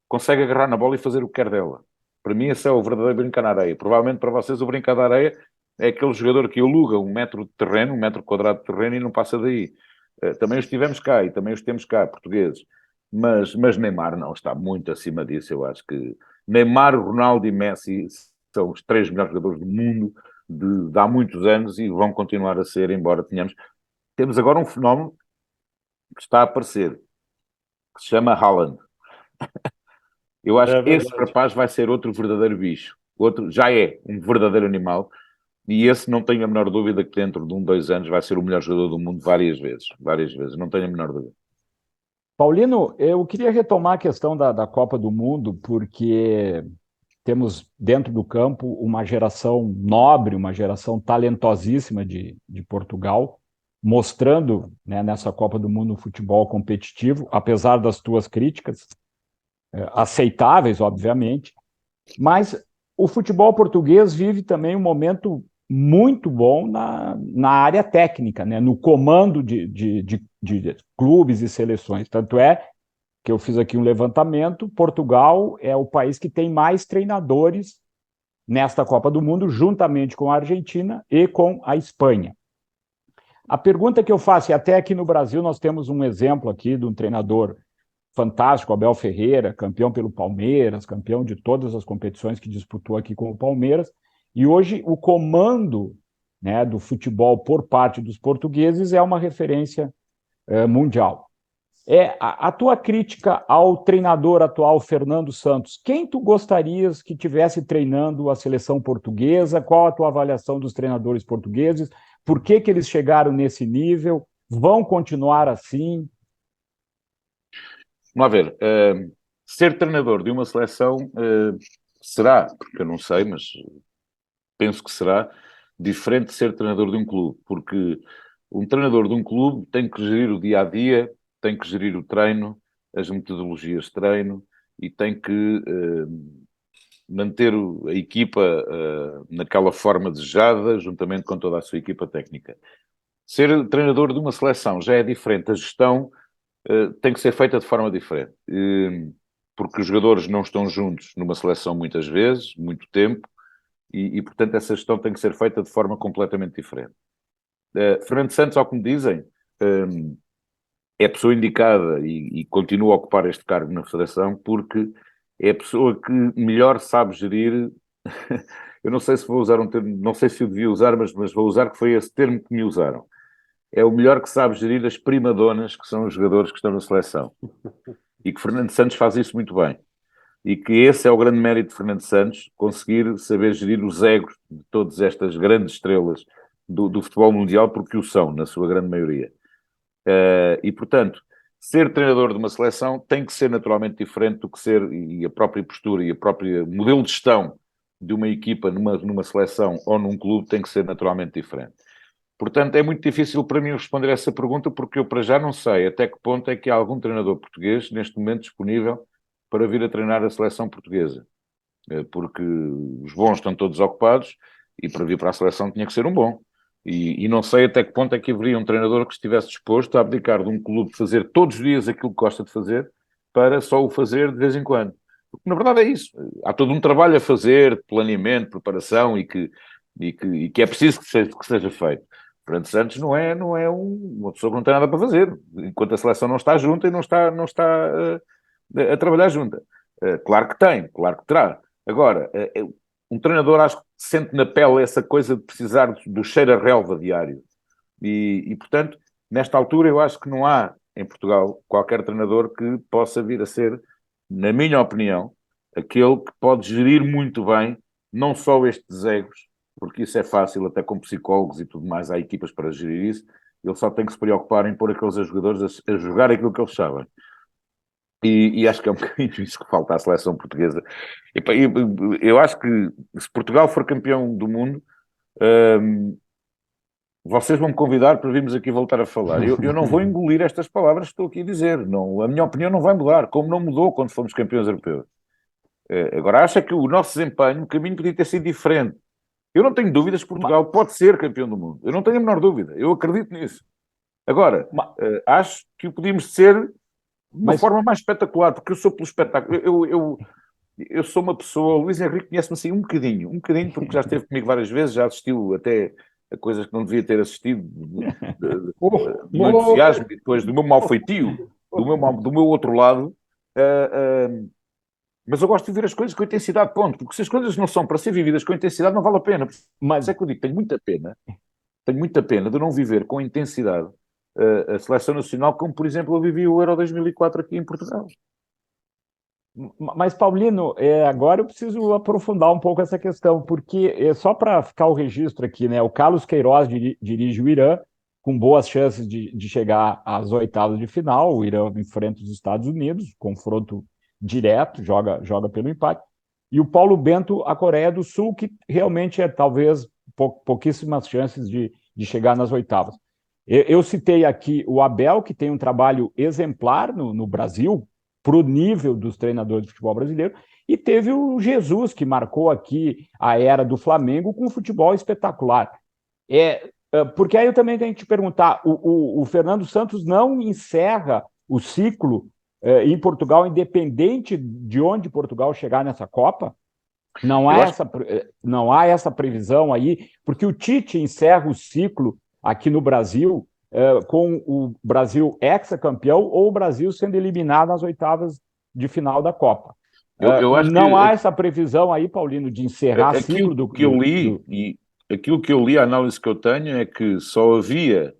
consegue agarrar na bola e fazer o que quer dela. Para mim, esse é o verdadeiro brinca na areia. Provavelmente para vocês o brinca na areia é aquele jogador que aluga 1 metro de terreno, 1 metro quadrado de terreno e não passa daí. Também os tivemos cá e também os temos cá, portugueses. Mas Neymar não, está muito acima disso. Eu acho que Neymar, Ronaldo e Messi são os 3 melhores jogadores do mundo de há muitos anos e vão continuar a ser, embora temos agora um fenómeno que está a aparecer, que se chama Haaland. Eu acho É que esse verdade. rapaz vai ser outro verdadeiro bicho. Outro, já é um verdadeiro animal. E esse não tenho a menor dúvida que dentro de 2 anos vai ser o melhor jogador do mundo várias vezes. Várias vezes, não tenho a menor dúvida. Paulino, eu queria retomar a questão da Copa do Mundo, porque temos dentro do campo uma geração nobre, uma geração talentosíssima de Portugal, mostrando, né, nessa Copa do Mundo um futebol competitivo, apesar das tuas críticas, aceitáveis, obviamente, mas o futebol português vive também um momento muito bom na área técnica, né, no comando de clubes e seleções. Tanto é que eu fiz aqui um levantamento, Portugal é o país que tem mais treinadores nesta Copa do Mundo, juntamente com a Argentina e com a Espanha. A pergunta que eu faço, e até aqui no Brasil nós temos um exemplo aqui de um treinador fantástico, Abel Ferreira, campeão pelo Palmeiras, campeão de todas as competições que disputou aqui com o Palmeiras, e hoje o comando, né, do futebol por parte dos portugueses é uma referência mundial. A tua crítica ao treinador atual, Fernando Santos, quem tu gostarias que tivesse treinando a seleção portuguesa? Qual a tua avaliação dos treinadores portugueses? Por que eles chegaram nesse nível? Vão continuar assim? Vamos lá ver. Ser treinador de uma seleção será, porque eu não sei, mas penso que será, diferente de ser treinador de um clube, porque um treinador de um clube tem que gerir o dia-a-dia, tem que gerir o treino, as metodologias de treino e tem que manter a equipa naquela forma desejada, juntamente com toda a sua equipa técnica. Ser treinador de uma seleção já é diferente. A gestão tem que ser feita de forma diferente. Porque os jogadores não estão juntos numa seleção muitas vezes, muito tempo, e portanto essa gestão tem que ser feita de forma completamente diferente. Fernando Santos, ao que me dizem, é a pessoa indicada e continua a ocupar este cargo na Federação porque é a pessoa que melhor sabe gerir. Eu não sei se vou usar um termo, não sei se eu devia usar, mas vou usar, que foi esse termo que me usaram. É o melhor que sabe gerir as primadonas, que são os jogadores que estão na seleção. E que Fernando Santos faz isso muito bem. E que esse é o grande mérito de Fernando Santos, conseguir saber gerir os egos de todas estas grandes estrelas do futebol mundial, porque o são, na sua grande maioria. E, portanto, ser treinador de uma seleção tem que ser naturalmente diferente do que ser, e a própria postura e a própria modelo de gestão de uma equipa numa seleção ou num clube tem que ser naturalmente diferente. Portanto, é muito difícil para mim responder a essa pergunta, porque eu para já não sei até que ponto é que há algum treinador português neste momento disponível para vir a treinar a seleção portuguesa. Porque os bons estão todos ocupados e para vir para a seleção tinha que ser um bom. E não sei até que ponto é que haveria um treinador que estivesse disposto a abdicar de um clube de fazer todos os dias aquilo que gosta de fazer para só o fazer de vez em quando. Porque na verdade é isso. Há todo um trabalho a fazer, de planeamento, preparação e que é preciso que seja feito. Fernando Santos não é uma pessoa que não tem nada para fazer, enquanto a seleção não está junta e não está a trabalhar junta. Claro que tem, claro que terá. Agora, um treinador acho que sente na pele essa coisa de precisar do cheiro a relva diário. E, portanto, nesta altura eu acho que não há em Portugal qualquer treinador que possa vir a ser, na minha opinião, aquele que pode gerir muito bem não só estes egos, porque isso é fácil até com psicólogos e tudo mais, há equipas para gerir isso, ele só tem que se preocupar em pôr aqueles jogadores a jogar aquilo que eles sabem. E acho que é um bocadinho isso que falta à seleção portuguesa. Eu acho que se Portugal for campeão do mundo, vocês vão me convidar para virmos aqui voltar a falar. Eu não vou engolir estas palavras que estou aqui a dizer. Não, a minha opinião não vai mudar, como não mudou quando fomos campeões europeus. Agora, acho que o nosso desempenho, o caminho podia ter sido diferente. Eu não tenho dúvidas que Portugal pode ser campeão do mundo. Eu não tenho a menor dúvida. Eu acredito nisso. Agora, acho que o podíamos ser de uma forma mais espetacular, porque eu sou pelo espetáculo. Eu sou uma pessoa... O Luís Henrique conhece-me assim um bocadinho, porque já esteve comigo várias vezes, já assistiu até a coisas que não devia ter assistido, do meu entusiasmo e depois do meu mau feitio, do meu outro lado. Mas eu gosto de viver as coisas com intensidade, ponto. Porque se as coisas não são para ser vividas com intensidade, não vale a pena. Mas é que eu digo, tenho muita pena de não viver com intensidade a seleção nacional, como, por exemplo, eu vivi o Euro 2004 aqui em Portugal. Mas, Paulino, agora eu preciso aprofundar um pouco essa questão, porque só para ficar o registro aqui, né? O Carlos Queiroz dirige o Irã, com boas chances de chegar às oitavas de final. O Irã enfrenta os Estados Unidos, confronto direto, joga pelo empate. E o Paulo Bento, a Coreia do Sul, que realmente talvez pouquíssimas chances de chegar nas oitavas. Eu citei aqui o Abel, que tem um trabalho exemplar no Brasil, para o nível dos treinadores de futebol brasileiro, e teve o Jesus, que marcou aqui a era do Flamengo com um futebol espetacular. Porque aí eu também tenho que te perguntar, o Fernando Santos não encerra o ciclo em Portugal, independente de onde Portugal chegar nessa Copa? Não há essa previsão aí, porque o Tite encerra o ciclo aqui no Brasil com o Brasil hexacampeão ou o Brasil sendo eliminado nas oitavas de final da Copa. Eu acho não há essa previsão aí, Paulino, de encerrar o ciclo do... Aquilo que eu li, a análise que eu tenho é que só havia,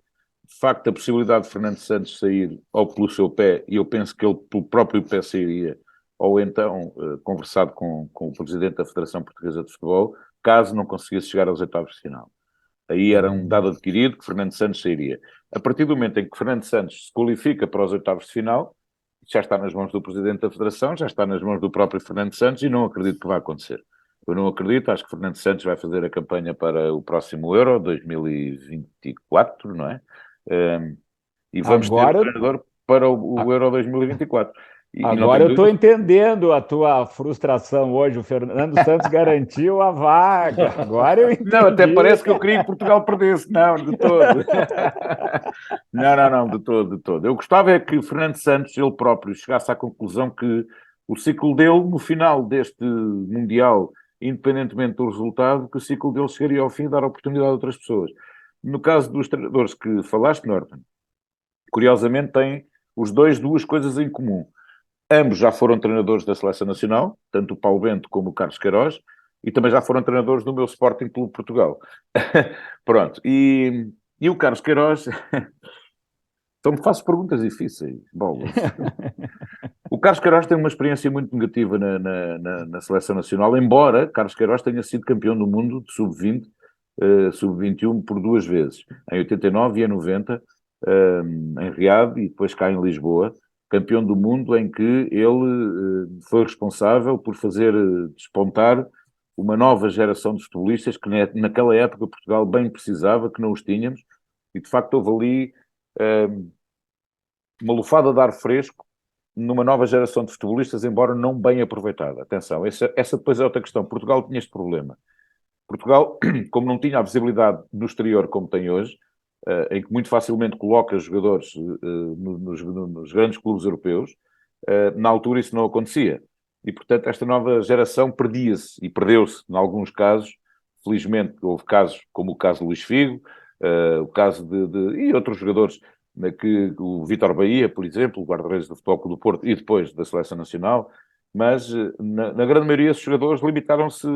de facto, a possibilidade de Fernando Santos sair ou pelo seu pé, e eu penso que ele pelo próprio pé sairia, ou então conversado com o presidente da Federação Portuguesa de Futebol, caso não conseguisse chegar aos oitavos de final. Aí era um dado adquirido que Fernando Santos sairia. A partir do momento em que Fernando Santos se qualifica para os oitavos de final, já está nas mãos do presidente da Federação, já está nas mãos do próprio Fernando Santos, e não acredito que vai acontecer. Eu não acredito, acho que Fernando Santos vai fazer a campanha para o próximo Euro, 2024, não é? E vamos ter um treinador para o Euro 2024. Agora eu estou entendendo a tua frustração hoje. O Fernando Santos garantiu a vaga. Agora eu entendi. Não, até parece que eu queria que Portugal perdesse. Não, de todo. Não, de todo. Eu gostava é que Fernando Santos, ele próprio, chegasse à conclusão que o ciclo dele, no final deste Mundial, independentemente do resultado, que o ciclo dele chegaria ao fim e dar oportunidade a outras pessoas. No caso dos treinadores que falaste, Norton, curiosamente têm os dois duas coisas em comum. Ambos já foram treinadores da Seleção Nacional, tanto o Paulo Bento como o Carlos Queiroz, e também já foram treinadores do meu Sporting Clube Portugal. Pronto. E o Carlos Queiroz... Então me faço perguntas difíceis. Bom, o Carlos Queiroz tem uma experiência muito negativa na Seleção Nacional, embora Carlos Queiroz tenha sido campeão do mundo de sub-20, sub-21 por duas vezes, em 89 e em 90, em Riad e depois cá em Lisboa, campeão do mundo em que ele foi responsável por fazer despontar uma nova geração de futebolistas que naquela época Portugal bem precisava, que não os tínhamos, e de facto houve ali uma lufada de ar fresco numa nova geração de futebolistas, embora não bem aproveitada. Atenção, essa depois é outra questão. Portugal tinha este problema. Portugal, como não tinha a visibilidade do exterior como tem hoje, em que muito facilmente coloca jogadores nos grandes clubes europeus, na altura isso não acontecia. E, portanto, esta nova geração perdia-se e perdeu-se, em alguns casos. Felizmente, houve casos como o caso de Luís Figo, o caso e outros jogadores, que o Vítor Bahia, por exemplo, o guarda-redes do Futebol Clube do Porto e depois da Seleção Nacional, mas na grande maioria esses jogadores limitaram-se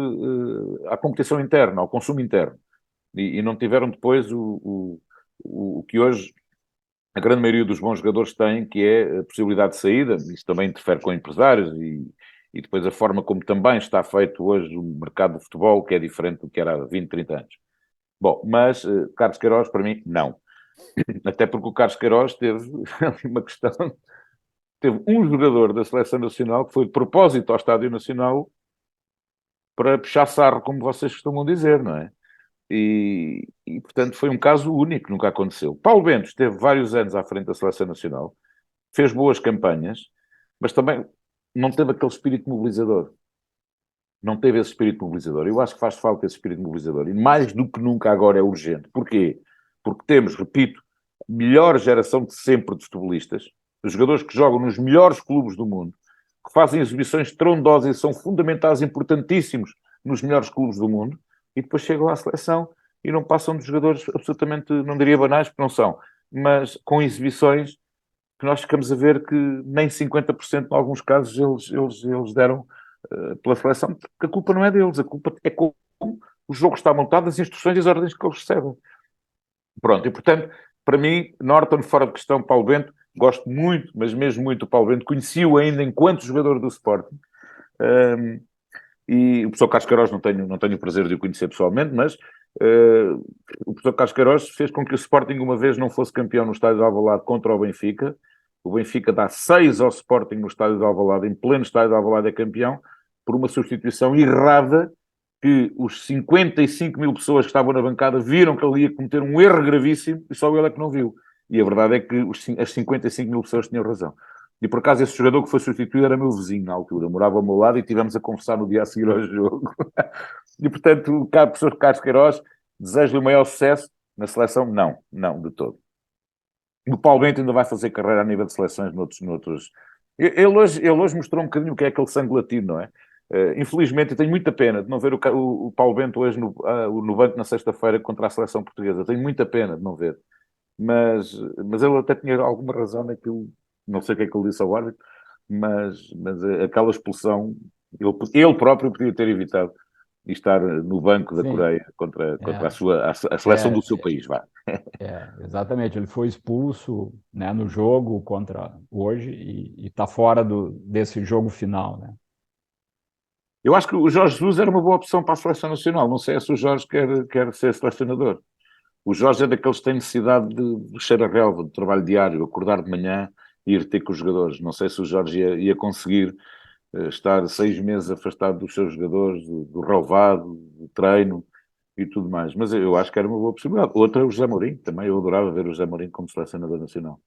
à competição interna, ao consumo interno, e não tiveram depois o que hoje a grande maioria dos bons jogadores tem, que é a possibilidade de saída. Isso também interfere com empresários e depois a forma como também está feito hoje o mercado do futebol, que é diferente do que era há 20, 30 anos. Bom, mas Carlos Queiroz, para mim, não. Até porque o Carlos Queiroz teve uma questão... Teve um jogador da Seleção Nacional que foi de propósito ao Estádio Nacional para puxar sarro, como vocês costumam dizer, não é? E, portanto, foi um caso único, nunca aconteceu. Paulo Bento esteve vários anos à frente da Seleção Nacional, fez boas campanhas, mas também não teve aquele espírito mobilizador. Não teve esse espírito mobilizador. Eu acho que faz falta esse espírito mobilizador. E mais do que nunca agora é urgente. Porquê? Porque temos, repito, a melhor geração de sempre de futebolistas, os jogadores que jogam nos melhores clubes do mundo, que fazem exibições estrondosas e são fundamentais, importantíssimos nos melhores clubes do mundo, e depois chegam à seleção e não passam de jogadores absolutamente, não diria banais, porque não são, mas com exibições que nós ficamos a ver que nem 50% em alguns casos eles deram pela seleção, porque a culpa não é deles, a culpa é como o jogo está montado, as instruções e as ordens que eles recebem. Pronto, e portanto, para mim, Norton fora de questão, Paulo Bento, gosto muito, mas mesmo muito do Paulo Bento, conheci-o ainda enquanto jogador do Sporting, e o professor Carlos Queiroz não tenho o prazer de o conhecer pessoalmente, mas o professor Carlos Queiroz fez com que o Sporting uma vez não fosse campeão no estádio de Alvalade contra o Benfica. O Benfica dá 6 ao Sporting no estádio de Alvalade, em pleno estádio de Alvalade é campeão, por uma substituição errada, que os 55 mil pessoas que estavam na bancada viram que ele ia cometer um erro gravíssimo e só ele é que não viu. E a verdade é que as 55 mil pessoas tinham razão. E por acaso esse jogador que foi substituído era meu vizinho na altura, morava ao meu lado e estivemos a conversar no dia a seguir ao jogo. E portanto, o professor Carlos Queiroz, desejo-lhe o maior sucesso na seleção? Não, de todo. O Paulo Bento ainda vai fazer carreira a nível de seleções noutros. Ele hoje mostrou um bocadinho o que é aquele sangue latino, não é? Infelizmente, eu tenho muita pena de não ver o Paulo Bento hoje no banco na sexta-feira contra a seleção portuguesa. Tenho muita pena de não ver. Mas ele até tinha alguma razão naquilo, não sei o que é que ele disse ao árbitro, mas aquela expulsão, ele próprio podia ter evitado e estar no banco da Coreia contra a seleção do seu país. Exatamente, ele foi expulso, né, no jogo contra hoje e está fora desse jogo final, né? Eu acho que o Jorge Jesus era uma boa opção para a seleção nacional. Não sei se o Jorge quer ser selecionador. O Jorge é daqueles que têm necessidade de cheiro a relva, de trabalho diário, acordar de manhã e ir ter com os jogadores. Não sei se o Jorge ia conseguir estar 6 meses afastado dos seus jogadores, do relvado, do treino e tudo mais. Mas eu acho que era uma boa possibilidade. Outra é o José Mourinho. Também eu adorava ver o José Mourinho como selecionador nacional.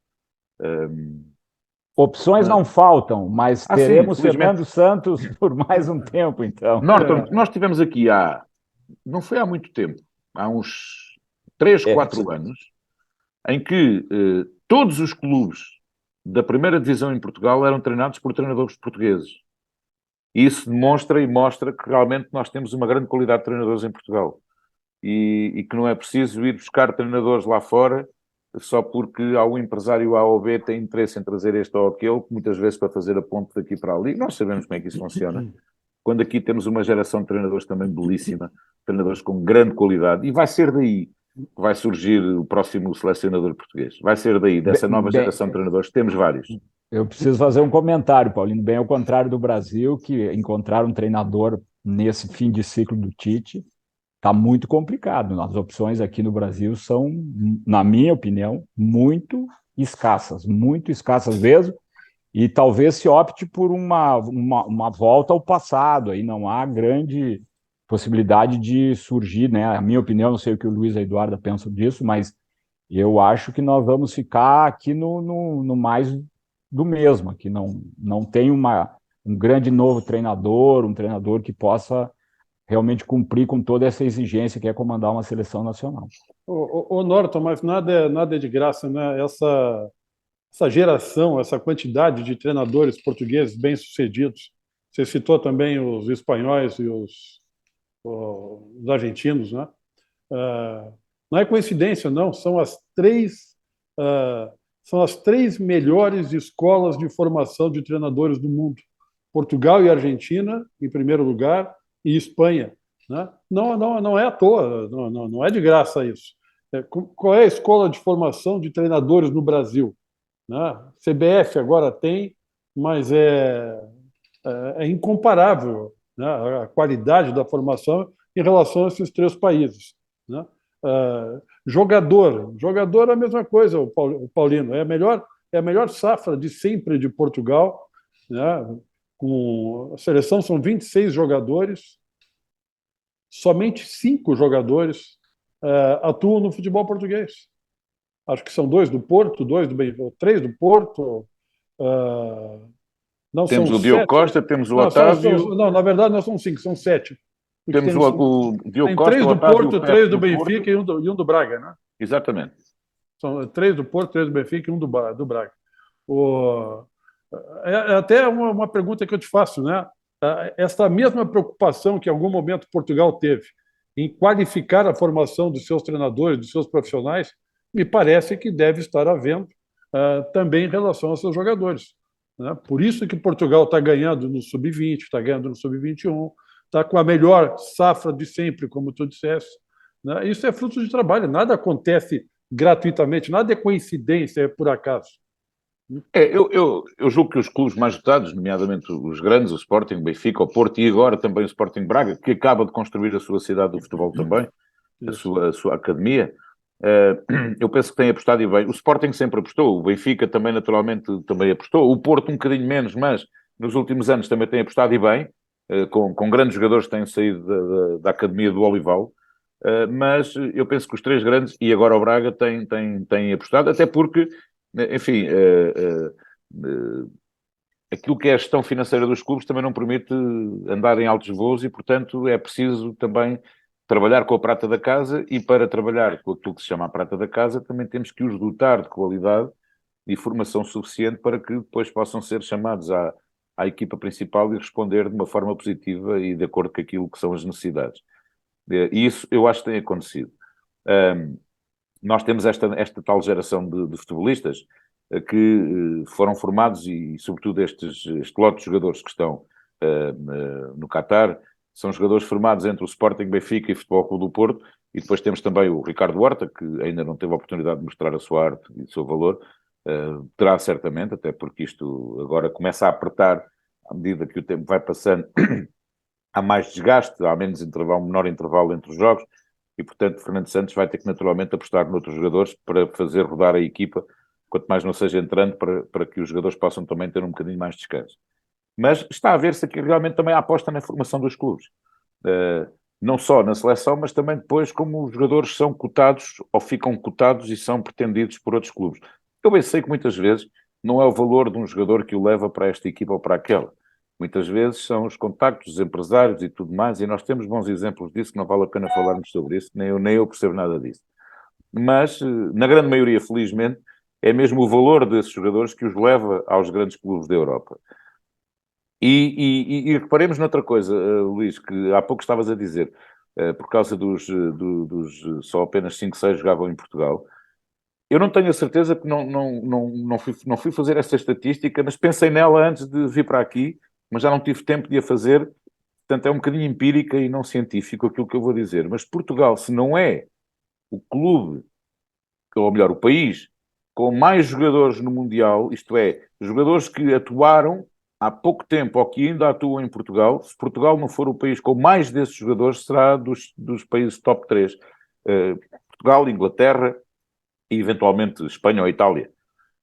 Opções não faltam, mas teremos sim, Fernando Santos por mais um tempo, então. Norton, nós tivemos aqui não foi há muito tempo, há uns 3, 4 anos, em que todos os clubes da primeira divisão em Portugal eram treinados por treinadores portugueses. E isso demonstra e mostra que realmente nós temos uma grande qualidade de treinadores em Portugal. E que não é preciso ir buscar treinadores lá fora só porque há um empresário A ou B tem interesse em trazer este ou aquele, muitas vezes para fazer a ponte daqui para ali. Nós sabemos como é que isso funciona. Quando aqui temos uma geração de treinadores também belíssima, treinadores com grande qualidade, e vai ser daí que vai surgir o próximo selecionador português. Vai ser daí, dessa nova geração de treinadores, temos vários. Eu preciso fazer um comentário, Paulino, bem ao contrário do Brasil, que encontrar um treinador nesse fim de ciclo do Tite está muito complicado. As opções aqui no Brasil são, na minha opinião, muito escassas mesmo, e talvez se opte por uma volta ao passado. Aí não há grande possibilidade de surgir, né? A minha opinião, não sei o que o Luiz e a Eduarda pensam disso, mas eu acho que nós vamos ficar aqui no mais do mesmo. Aqui não tem um grande novo treinador, um treinador que possa realmente cumprir com toda essa exigência que é comandar uma seleção nacional. Ô Norton, mas nada é de graça, né? Essa geração, essa quantidade de treinadores portugueses bem-sucedidos. Você citou também os espanhóis e os argentinos, né? Não é coincidência, não. São as três melhores escolas de formação de treinadores do mundo. Portugal e Argentina, em primeiro lugar, e Espanha, né? Não é à toa, não é de graça isso. Qual é a escola de formação de treinadores no Brasil? Né? CBF agora tem, mas é incomparável, né, a qualidade da formação em relação a esses 3 países. Né? Jogador é a mesma coisa, o Paulino. É a melhor safra de sempre de Portugal, né? Com a seleção são 26 jogadores, somente 5 jogadores atuam no futebol português. Acho que são 2 do Porto, 3 do Porto. Temos o Diogo Costa, temos o Otávio. Não, na verdade não são 5, são 7. Temos o Diogo Costa, 3 do Porto, 3 do Benfica e um do Braga, né? Exatamente. São 3 do Porto, 3 do Benfica e um do Braga. É até uma pergunta que eu te faço, né? Esta mesma preocupação que em algum momento Portugal teve em qualificar a formação dos seus treinadores, dos seus profissionais, me parece que deve estar havendo também em relação aos seus jogadores. Né? Por isso que Portugal está ganhando no Sub-20, está ganhando no Sub-21, está com a melhor safra de sempre, como tu disseste. Né? Isso é fruto de trabalho, nada acontece gratuitamente. Nada é coincidência, é por acaso. Eu julgo que os clubes mais dotados, nomeadamente os grandes, o Sporting, o Benfica, o Porto e agora também o Sporting Braga, que acaba de construir a sua cidade do futebol também, a sua academia, eu penso que tem apostado e bem. O Sporting sempre apostou, o Benfica também naturalmente também apostou, o Porto um bocadinho menos, mas nos últimos anos também tem apostado e bem, com grandes jogadores que têm saído da academia do Olival, mas eu penso que os três grandes, e agora o Braga, têm apostado, até porque, enfim, aquilo que é a gestão financeira dos clubes também não permite andar em altos voos e, portanto, é preciso também trabalhar com a prata da casa, e para trabalhar com aquilo que se chama a prata da casa também temos que os dotar de qualidade e formação suficiente para que depois possam ser chamados à equipa principal e responder de uma forma positiva e de acordo com aquilo que são as necessidades. E isso eu acho que tem acontecido. Nós temos esta tal geração de futebolistas que foram formados e, sobretudo, este lote de jogadores que estão no Qatar, são jogadores formados entre o Sporting, Benfica e o Futebol Clube do Porto, e depois temos também o Ricardo Horta, que ainda não teve a oportunidade de mostrar a sua arte e o seu valor, terá certamente, até porque isto agora começa a apertar à medida que o tempo vai passando, há mais desgaste, há menos intervalo, menor intervalo entre os jogos, e portanto Fernando Santos vai ter que naturalmente apostar noutros jogadores para fazer rodar a equipa, quanto mais não seja entrando, para que os jogadores possam também ter um bocadinho mais de descanso. Mas está a ver-se aqui realmente também a aposta na formação dos clubes. Não só na seleção, mas também depois como os jogadores são cotados ou ficam cotados e são pretendidos por outros clubes. Eu bem sei que muitas vezes não é o valor de um jogador que o leva para esta equipa ou para aquela. Muitas vezes são os contactos, os empresários e tudo mais, e nós temos bons exemplos disso, que não vale a pena falarmos sobre isso, nem eu percebo nada disso. Mas, na grande maioria, felizmente, é mesmo o valor desses jogadores que os leva aos grandes clubes da Europa. E reparemos noutra coisa, Luís, que há pouco estavas a dizer, por causa dos só apenas 5, 6 jogavam em Portugal. Eu não tenho a certeza, que não fui fazer essa estatística, mas pensei nela antes de vir para aqui, mas já não tive tempo de a fazer, portanto é um bocadinho empírica e não científico aquilo que eu vou dizer. Mas Portugal, se não é o clube, ou melhor, o país, com mais jogadores no Mundial, isto é, jogadores que atuaram há pouco tempo ou que ainda atuam em Portugal, se Portugal não for o país com mais desses jogadores, será dos países top 3. Portugal, Inglaterra e eventualmente Espanha ou Itália.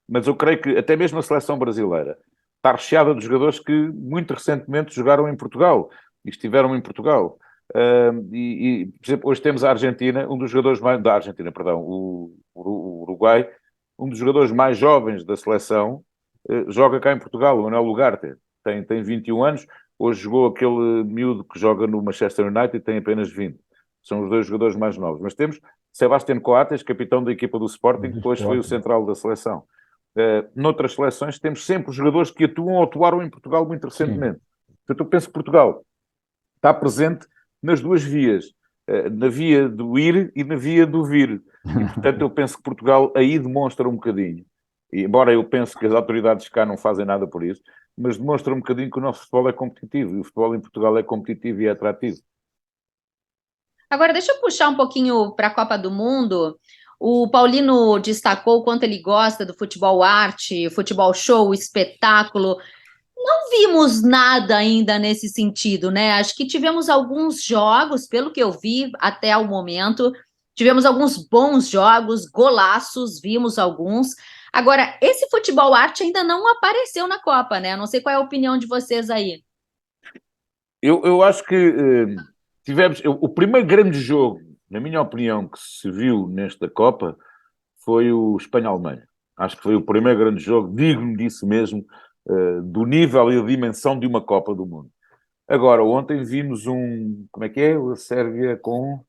Mas eu creio que até mesmo a seleção brasileira está recheada de jogadores que muito recentemente jogaram em Portugal e estiveram em Portugal. Por exemplo, hoje temos a Argentina, um dos jogadores mais... Da Argentina, perdão, o Uruguai, um dos jogadores mais jovens da seleção, joga cá em Portugal, o Manuel Ugarte. Tem 21 anos, hoje jogou aquele miúdo que joga no Manchester United e tem apenas 20. São os dois jogadores mais novos. Mas temos Sebastián Coates, capitão da equipa do Sporting, que depois foi o central da seleção. Noutras seleções temos sempre jogadores que atuam ou atuaram em Portugal muito recentemente. Portanto, eu penso que Portugal está presente nas duas vias, na via do ir e na via do vir. E, portanto, eu penso que Portugal aí demonstra um bocadinho, e, embora eu pense que as autoridades cá não fazem nada por isso, mas demonstra um bocadinho que o nosso futebol é competitivo, e o futebol em Portugal é competitivo e é atrativo. Agora, deixa eu puxar um pouquinho para a Copa do Mundo. O Paulino destacou o quanto ele gosta do futebol arte, futebol show, espetáculo. Não vimos nada ainda nesse sentido, né? Acho que tivemos alguns jogos, pelo que eu vi até o momento, tivemos alguns bons jogos, golaços, vimos alguns. Agora, esse futebol arte ainda não apareceu na Copa, né? Não sei qual é a opinião de vocês aí. Eu acho que tivemos... O primeiro grande jogo, na minha opinião, que se viu nesta Copa foi o Espanha-Alemanha. Acho que foi o primeiro grande jogo, digno disso mesmo, do nível e da dimensão de uma Copa do Mundo. Agora, ontem vimos como é que é? A Sérvia com...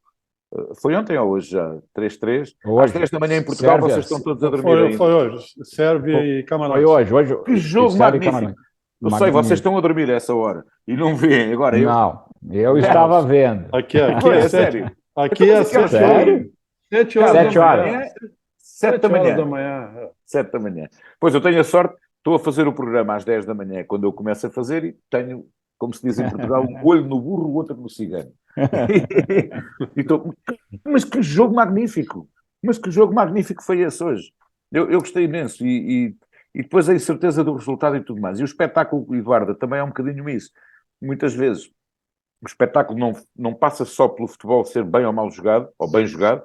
Foi ontem ou hoje já? 3-3? Às 10 da manhã em Portugal, Sérvia, vocês estão todos a dormir ainda. Foi hoje. Sérvia e Camarões. Foi hoje. Que jogo magnífico. Eu sei, vocês estão a dormir a essa hora e não veem. Agora eu... Não, eu estava vendo. Aqui é sério. Aqui é 7 horas. 7 horas. 7 da manhã. 7 da manhã. Pois eu tenho a sorte, estou a fazer o programa às 10 da manhã, quando eu começo a fazer, e tenho, como se diz em Portugal, um olho no burro, o outro no cigano. Mas que jogo magnífico! Mas que jogo magnífico foi esse hoje. Eu gostei imenso e depois a incerteza do resultado e tudo mais. E o espetáculo, Eduardo, também é um bocadinho isso. Muitas vezes o espetáculo não passa só pelo futebol ser bem ou mal jogado, ou bem jogado,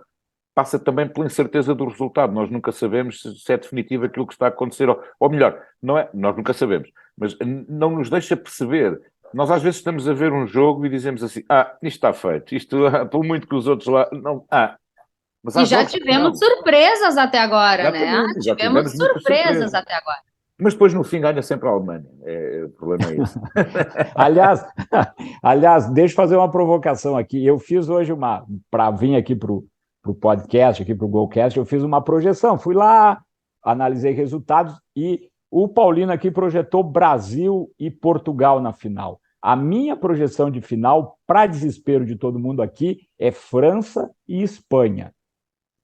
passa também pela incerteza do resultado. Nós nunca sabemos se é definitivo aquilo que está a acontecer, ou melhor, não é, nós nunca sabemos, mas não nos deixa perceber. Nós às vezes estamos a ver um jogo e dizemos assim, isto está feito, isto, por muito que os outros lá, não, mas E já tivemos surpresas até agora, né? Já tivemos surpresas até agora. Mas depois, no fim, ganha sempre a Alemanha. O problema é esse. aliás, deixa eu fazer uma provocação aqui. Eu fiz hoje para vir aqui para o podcast, aqui para o Golcast, eu fiz uma projeção. Fui lá, analisei resultados e o Paulino aqui projetou Brasil e Portugal na final. A minha projeção de final, para desespero de todo mundo aqui, é França e Espanha.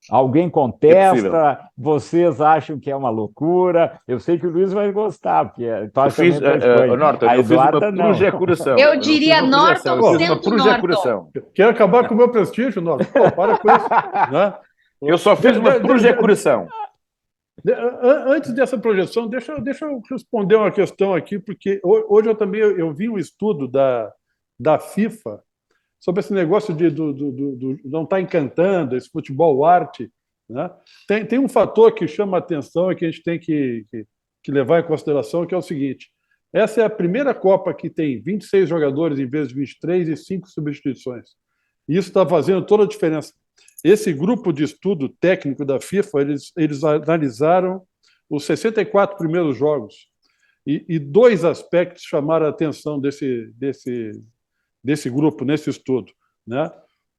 Alguém contesta, vocês acham que é uma loucura, eu sei que o Luiz vai gostar, porque eu fiz uma projeção. Eu diria Norton sendo Norton. Quer acabar com o meu prestígio, Norton? Para com isso. Né? Eu só fiz uma projeção. Antes dessa projeção, deixa eu responder uma questão aqui, porque hoje eu vi um estudo da FIFA sobre esse negócio de não estar encantando, esse futebol arte. Né? Tem um fator que chama a atenção e que a gente tem que levar em consideração, que é o seguinte: essa é a primeira Copa que tem 26 jogadores em vez de 23 e 5 substituições. E isso está fazendo toda a diferença. Esse grupo de estudo técnico da FIFA, eles analisaram os 64 primeiros jogos e dois aspectos chamaram a atenção desse grupo, nesse estudo. Né?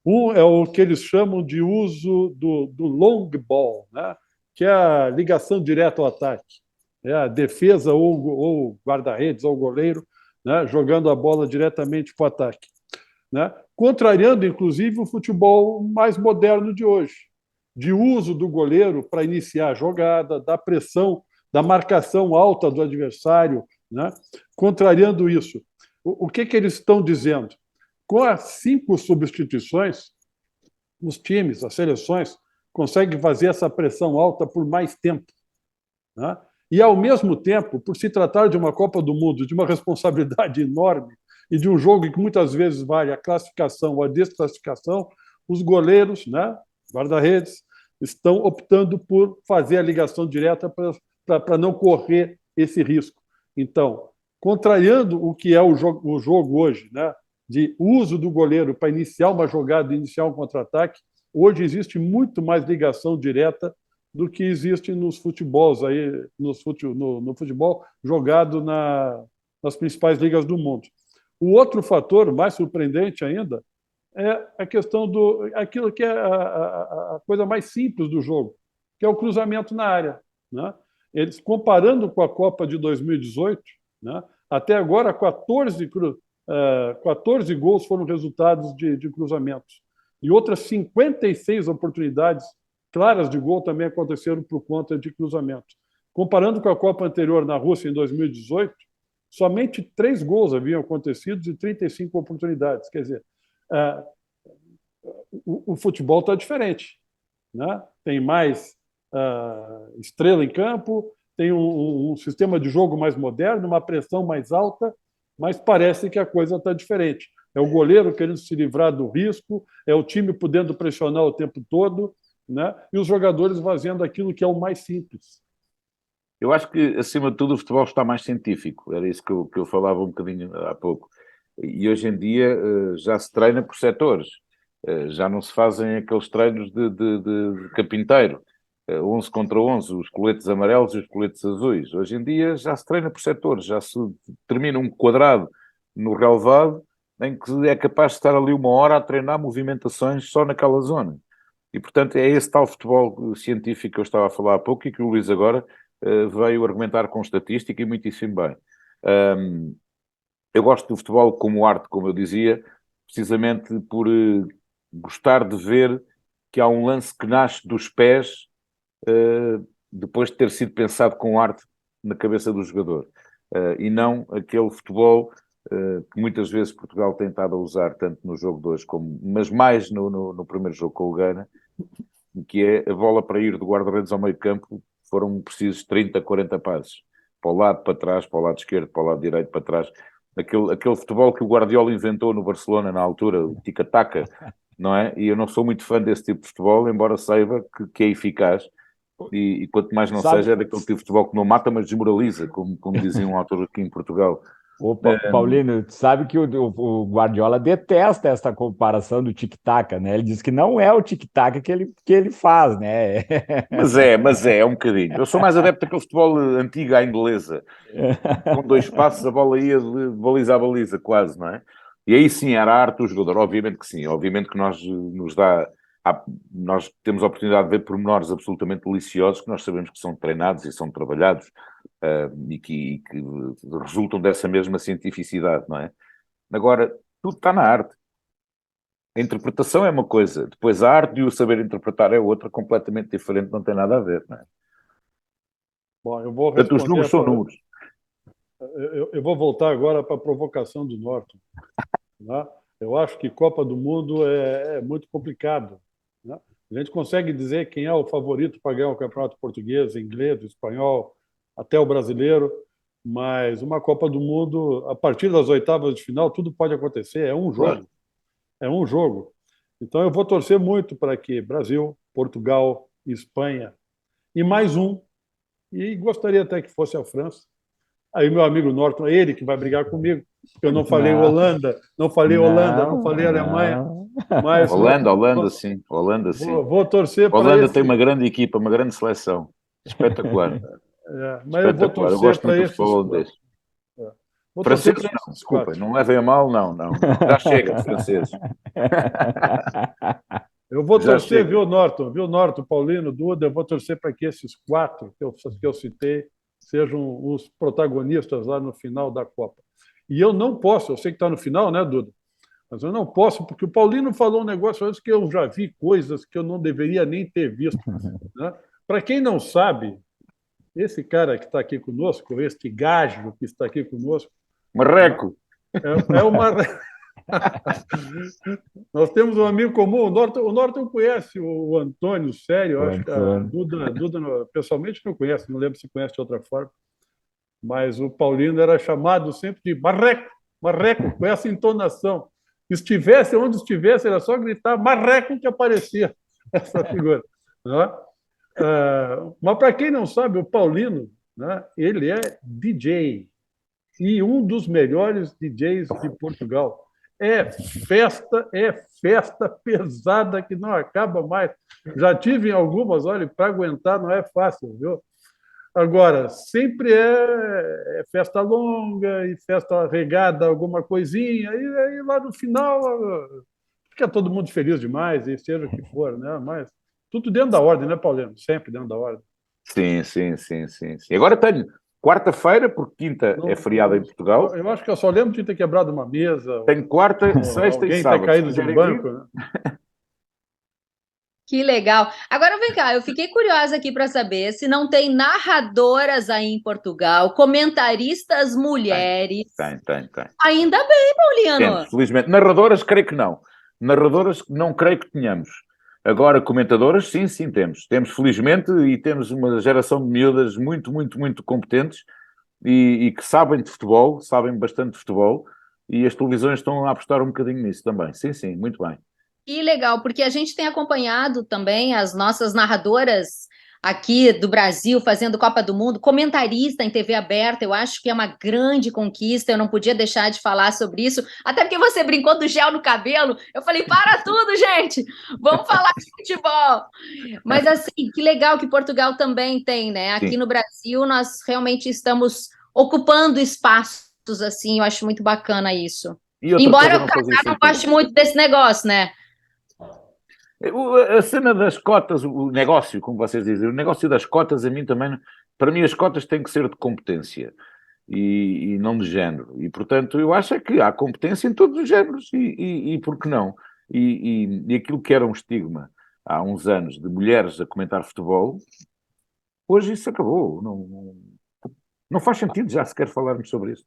Um é o que eles chamam de uso do long ball, né? Que é a ligação direta ao ataque. É a defesa ou guarda-redes ou goleiro, né? Jogando a bola diretamente para o ataque. Né? Contrariando, inclusive, o futebol mais moderno de hoje, de uso do goleiro para iniciar a jogada, da pressão, da marcação alta do adversário, né? Contrariando isso. O que eles estão dizendo? Com as 5 substituições, os times, as seleções, conseguem fazer essa pressão alta por mais tempo. Né? E, ao mesmo tempo, por se tratar de uma Copa do Mundo, de uma responsabilidade enorme e de um jogo que muitas vezes vale a classificação ou a desclassificação, os goleiros, né, guarda-redes, estão optando por fazer a ligação direta para não correr esse risco. Então, contrariando o que é o jogo hoje, né, de uso do goleiro para iniciar uma jogada, iniciar um contra-ataque, hoje existe muito mais ligação direta do que existe nos futebols aí, no futebol jogado nas principais ligas do mundo. O outro fator, mais surpreendente ainda, é a questão aquilo que é a coisa mais simples do jogo, que é o cruzamento na área. Né? Eles, comparando com a Copa de 2018, né, até agora 14 gols foram resultados de cruzamentos. E outras 56 oportunidades claras de gol também aconteceram por conta de cruzamentos. Comparando com a Copa anterior na Rússia, em 2018, somente 3 gols haviam acontecido e 35 oportunidades. Quer dizer, o futebol está diferente. Né? Tem mais estrela em campo, tem um sistema de jogo mais moderno, uma pressão mais alta, mas parece que a coisa está diferente. É o goleiro querendo se livrar do risco, é o time podendo pressionar o tempo todo, né? E os jogadores fazendo aquilo que é o mais simples. Eu acho que, acima de tudo, o futebol está mais científico. Era isso que eu falava um bocadinho há pouco. E hoje em dia já se treina por setores. Já não se fazem aqueles treinos de carpinteiro. 11 contra 11, os coletes amarelos e os coletes azuis. Hoje em dia já se treina por setores. Já se termina um quadrado no relevado em que é capaz de estar ali 1 hora a treinar movimentações só naquela zona. E, portanto, é esse tal futebol científico que eu estava a falar há pouco e que o Luís agora veio argumentar com estatística e muitíssimo bem. Eu gosto do futebol como arte, como eu dizia, precisamente por gostar de ver que há um lance que nasce dos pés depois de ter sido pensado com arte na cabeça do jogador. E não aquele futebol que muitas vezes Portugal tem estado a usar, tanto no jogo de hoje, mas mais no primeiro jogo com o Ghana, que é a bola para ir do guarda-redes ao meio campo, foram precisos 30, 40 passos. Para o lado, para trás, para o lado esquerdo, para o lado direito, para trás. Aquele futebol que o Guardiola inventou no Barcelona na altura, o tic-tac, não é? E eu não sou muito fã desse tipo de futebol, embora saiba que é eficaz. E quanto mais não seja, é daquele tipo de futebol que não mata, mas desmoraliza, como dizia um autor aqui em Portugal. Paulino, tu sabe que o Guardiola detesta essa comparação do tic-tac, né? Ele diz que não é o tic-tac que ele faz, né? Mas é um bocadinho. Eu sou mais adepto daquele futebol antigo à inglesa. Com 2 passos a bola ia de baliza a baliza, quase, não é? E aí sim, era a arte do jogador. Obviamente que sim. Obviamente que nós temos a oportunidade de ver pormenores absolutamente deliciosos que nós sabemos que são treinados e são trabalhados e que resultam dessa mesma cientificidade, não é? Agora, tudo está na arte. A interpretação é uma coisa, depois a arte e o saber interpretar é outra, completamente diferente, não tem nada a ver, não é? Bom, eu vou Portanto, os responder números são números. Eu vou voltar agora para a provocação do Norton, né? Eu acho que Copa do Mundo é muito complicado, né? A gente consegue dizer quem é o favorito para ganhar o campeonato português, inglês, espanhol, até o brasileiro, mas uma Copa do Mundo, a partir das oitavas de final, tudo pode acontecer, é um jogo. Claro. É um jogo. Então eu vou torcer muito para que Brasil, Portugal, Espanha e mais um, e gostaria até que fosse a França. Aí meu amigo Norton, ele que vai brigar comigo, porque eu não falei Holanda, não falei Alemanha, mas Holanda, sim. Holanda, sim. Vou torcer para Holanda esse... tem uma grande equipa, uma grande seleção. Espetacular. Mas eu vou torcer Eu gosto para muito do esses futebol holandês. Franceses não, desculpa, não levem a mal, não. Já chega de franceses. Eu vou Já torcer, chega. viu, Norton, Paulino, Duda, eu vou torcer para que esses 4 que eu citei sejam os protagonistas lá no final da Copa. E eu não posso, eu sei que está no final, né, Duda? Mas eu não posso, porque o Paulino falou um negócio antes que eu já vi coisas que eu não deveria nem ter visto, né? Para quem não sabe, esse cara que está aqui conosco, este gajo que está aqui conosco, Marreco. é uma... Nós temos um amigo comum, o Norton conhece o Antônio, sério, eu acho que a Duda pessoalmente não conhece, não lembro se conhece de outra forma, mas o Paulino era chamado sempre de Marreco, Marreco, com essa entonação. Estivesse onde estivesse, era só gritar Marreco que aparecia essa figura. Né? Mas para quem não sabe, o Paulino, né, ele é DJ e um dos melhores DJs de Portugal. É festa pesada que não acaba mais. Já tive em algumas, olha, para aguentar não é fácil, viu? Agora, sempre é festa longa e festa regada, alguma coisinha, e aí lá no final fica todo mundo feliz demais, e seja o que for, né? Mas tudo dentro da ordem, né, Paulino? Sempre dentro da ordem. Sim. Agora tenho quarta-feira, porque quinta é feriado em Portugal. Eu acho que eu só lembro de ter quebrado uma mesa. Tenho quarta, sexta e sábado. Alguém ter caído de um banco, né? Que legal. Agora vem cá, eu fiquei curiosa aqui para saber se não tem narradoras aí em Portugal, comentaristas mulheres. Tem. Ainda bem, Pauliano. Temos, felizmente. Narradoras, creio que não. Narradoras, não creio que tenhamos. Agora, comentadoras, sim, temos. Temos, felizmente, e temos uma geração de miúdas muito competentes e que sabem de futebol, sabem bastante de futebol, e as televisões estão a apostar um bocadinho nisso também. Sim, muito bem. Que legal, porque a gente tem acompanhado também as nossas narradoras aqui do Brasil fazendo Copa do Mundo, comentarista em TV aberta, eu acho que é uma grande conquista, eu não podia deixar de falar sobre isso, até porque você brincou do gel no cabelo, eu falei, para tudo, gente, vamos falar de futebol. Mas assim, que legal que Portugal também tem, né? Aqui Sim. no Brasil nós realmente estamos ocupando espaços assim, eu acho muito bacana isso. Embora o Qatar não goste muito desse negócio, né? A cena das cotas, o negócio, como vocês dizem, o negócio das cotas, para mim as cotas têm que ser de competência e não de género. E, portanto, eu acho que há competência em todos os géneros e por que não? E aquilo que era um estigma há uns anos de mulheres a comentar futebol, hoje isso acabou. Não faz sentido já sequer falarmos sobre isso.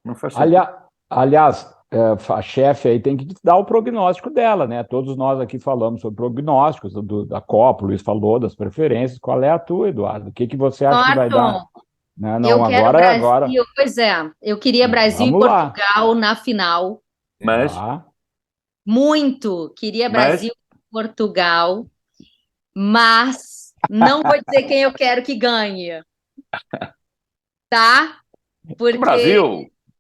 Não faz sentido. Aliás, a chefe aí tem que dar o prognóstico dela, né? Todos nós aqui falamos sobre prognósticos da Copa, o Luiz falou das preferências. Qual é a tua, Eduardo? O que você acha que vai dar? Não, eu quero Brasil, agora. Pois é, eu queria Brasil e Portugal na final. Mas... Muito, queria Brasil e Portugal, mas não vou dizer quem eu quero que ganhe. Tá? Porque...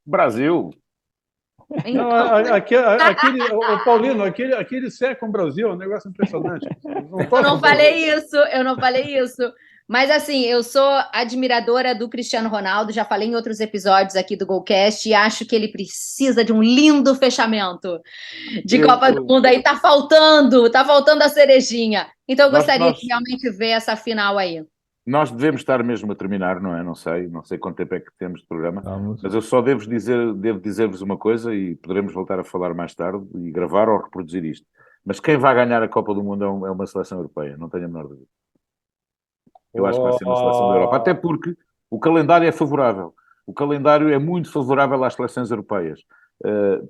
Brasil. Então... Não, Paulino, aquele secam o Brasil, é um negócio impressionante. Eu não falei isso. Mas, assim, eu sou admiradora do Cristiano Ronaldo, já falei em outros episódios aqui do Golcast, e acho que ele precisa de um lindo fechamento de Copa do Mundo. Aí tá faltando a cerejinha. Então, eu gostaria de realmente ver essa final aí. Nós devemos estar mesmo a terminar, não é? Não sei quanto tempo é que temos de programa, mas eu só devo dizer-vos uma coisa, e poderemos voltar a falar mais tarde e gravar ou reproduzir isto. Mas quem vai ganhar a Copa do Mundo é uma seleção europeia, não tenho a menor dúvida. Eu acho que vai ser uma seleção da Europa, até porque o calendário é favorável. O calendário é muito favorável às seleções europeias,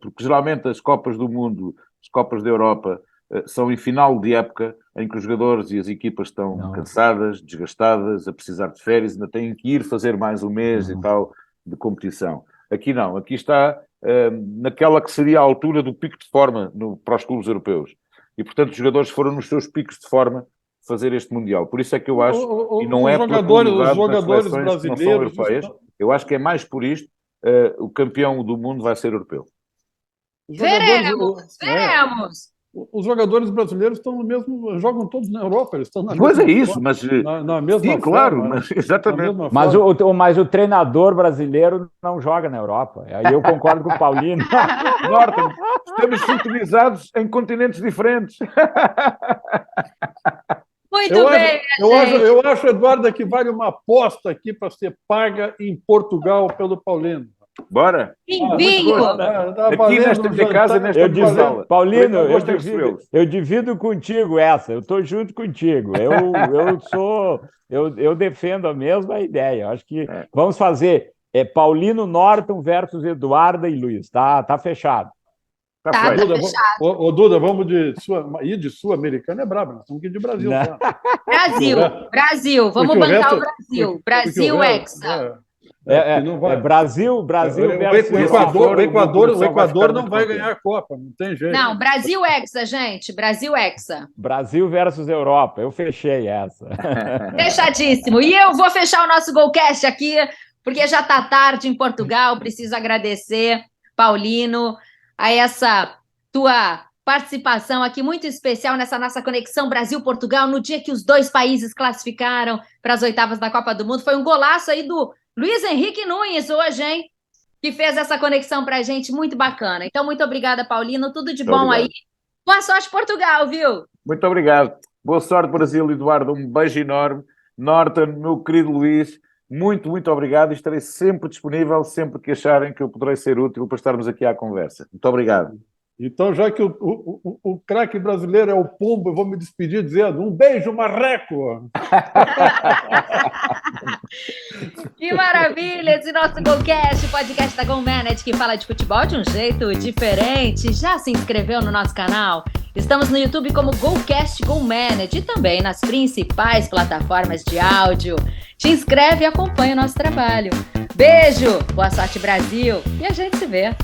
porque geralmente as Copas do Mundo, as Copas da Europa, são em final de época em que os jogadores e as equipas estão cansadas, desgastadas, a precisar de férias, ainda têm que ir fazer mais um mês e tal de competição. Aqui não, aqui está naquela que seria a altura do pico de forma para os clubes europeus. E, portanto, os jogadores foram nos seus picos de forma fazer este Mundial. Por isso é que eu acho, e não é por os jogadores brasileiros, europeias, eu acho que é mais por isto, o campeão do mundo vai ser europeu. Veremos! Os jogadores brasileiros estão no mesmo, jogam todos na Europa, eles estão na mesma forma. Isso, mas na mesma sim, forma, claro, mas exatamente. Mas o treinador brasileiro não joga na Europa. Aí eu concordo com o Paulino. Norton, estamos sintonizados em continentes diferentes. Muito bem, eu acho, Eduardo, que vale uma aposta aqui para ser paga em Portugal pelo Paulino. Bora! Bingo! Aqui nesta casa, nesta sala. Paulino, eu divido contigo essa. Eu estou junto contigo. Eu defendo a mesma ideia. Acho que vamos fazer Paulino, Norton versus Eduardo e Luiz. Tá fechado. Tá fechado. Duda, vamos de Sul-Americana é brabo, nós temos que ir de Brasil. Brasil. Vamos bancar o Brasil. Brasil Hexa. Brasil versus o Equador não vai ganhar a Copa, não tem jeito. Não, Brasil Hexa, gente. Brasil Hexa. Brasil versus Europa. Eu fechei essa. Fechadíssimo. E eu vou fechar o nosso Golcast aqui, porque já está tarde em Portugal. Preciso agradecer, Paulino, a essa tua participação aqui muito especial nessa nossa conexão Brasil-Portugal, no dia que os dois países classificaram para as oitavas da Copa do Mundo. Foi um golaço aí do Luiz Henrique Nunes hoje, hein? Que fez essa conexão pra gente, muito bacana. Então, muito obrigada, Paulino. Tudo de bom aí. Boa sorte, Portugal, viu? Muito obrigado. Boa sorte, Brasil, Eduardo. Um beijo enorme. Norton, meu querido Luís, muito, muito obrigado. E estarei sempre disponível, sempre que acharem que eu poderei ser útil para estarmos aqui à conversa. Muito obrigado. Então, já que o craque brasileiro é o Pombo, eu vou me despedir dizendo um beijo, marreco! Que maravilha! Esse nosso Golcast, podcast da GoManage, que fala de futebol de um jeito diferente. Já se inscreveu no nosso canal? Estamos no YouTube como Golcast GoManage e também nas principais plataformas de áudio. Te inscreve e acompanha o nosso trabalho. Beijo! Boa sorte, Brasil! E a gente se vê!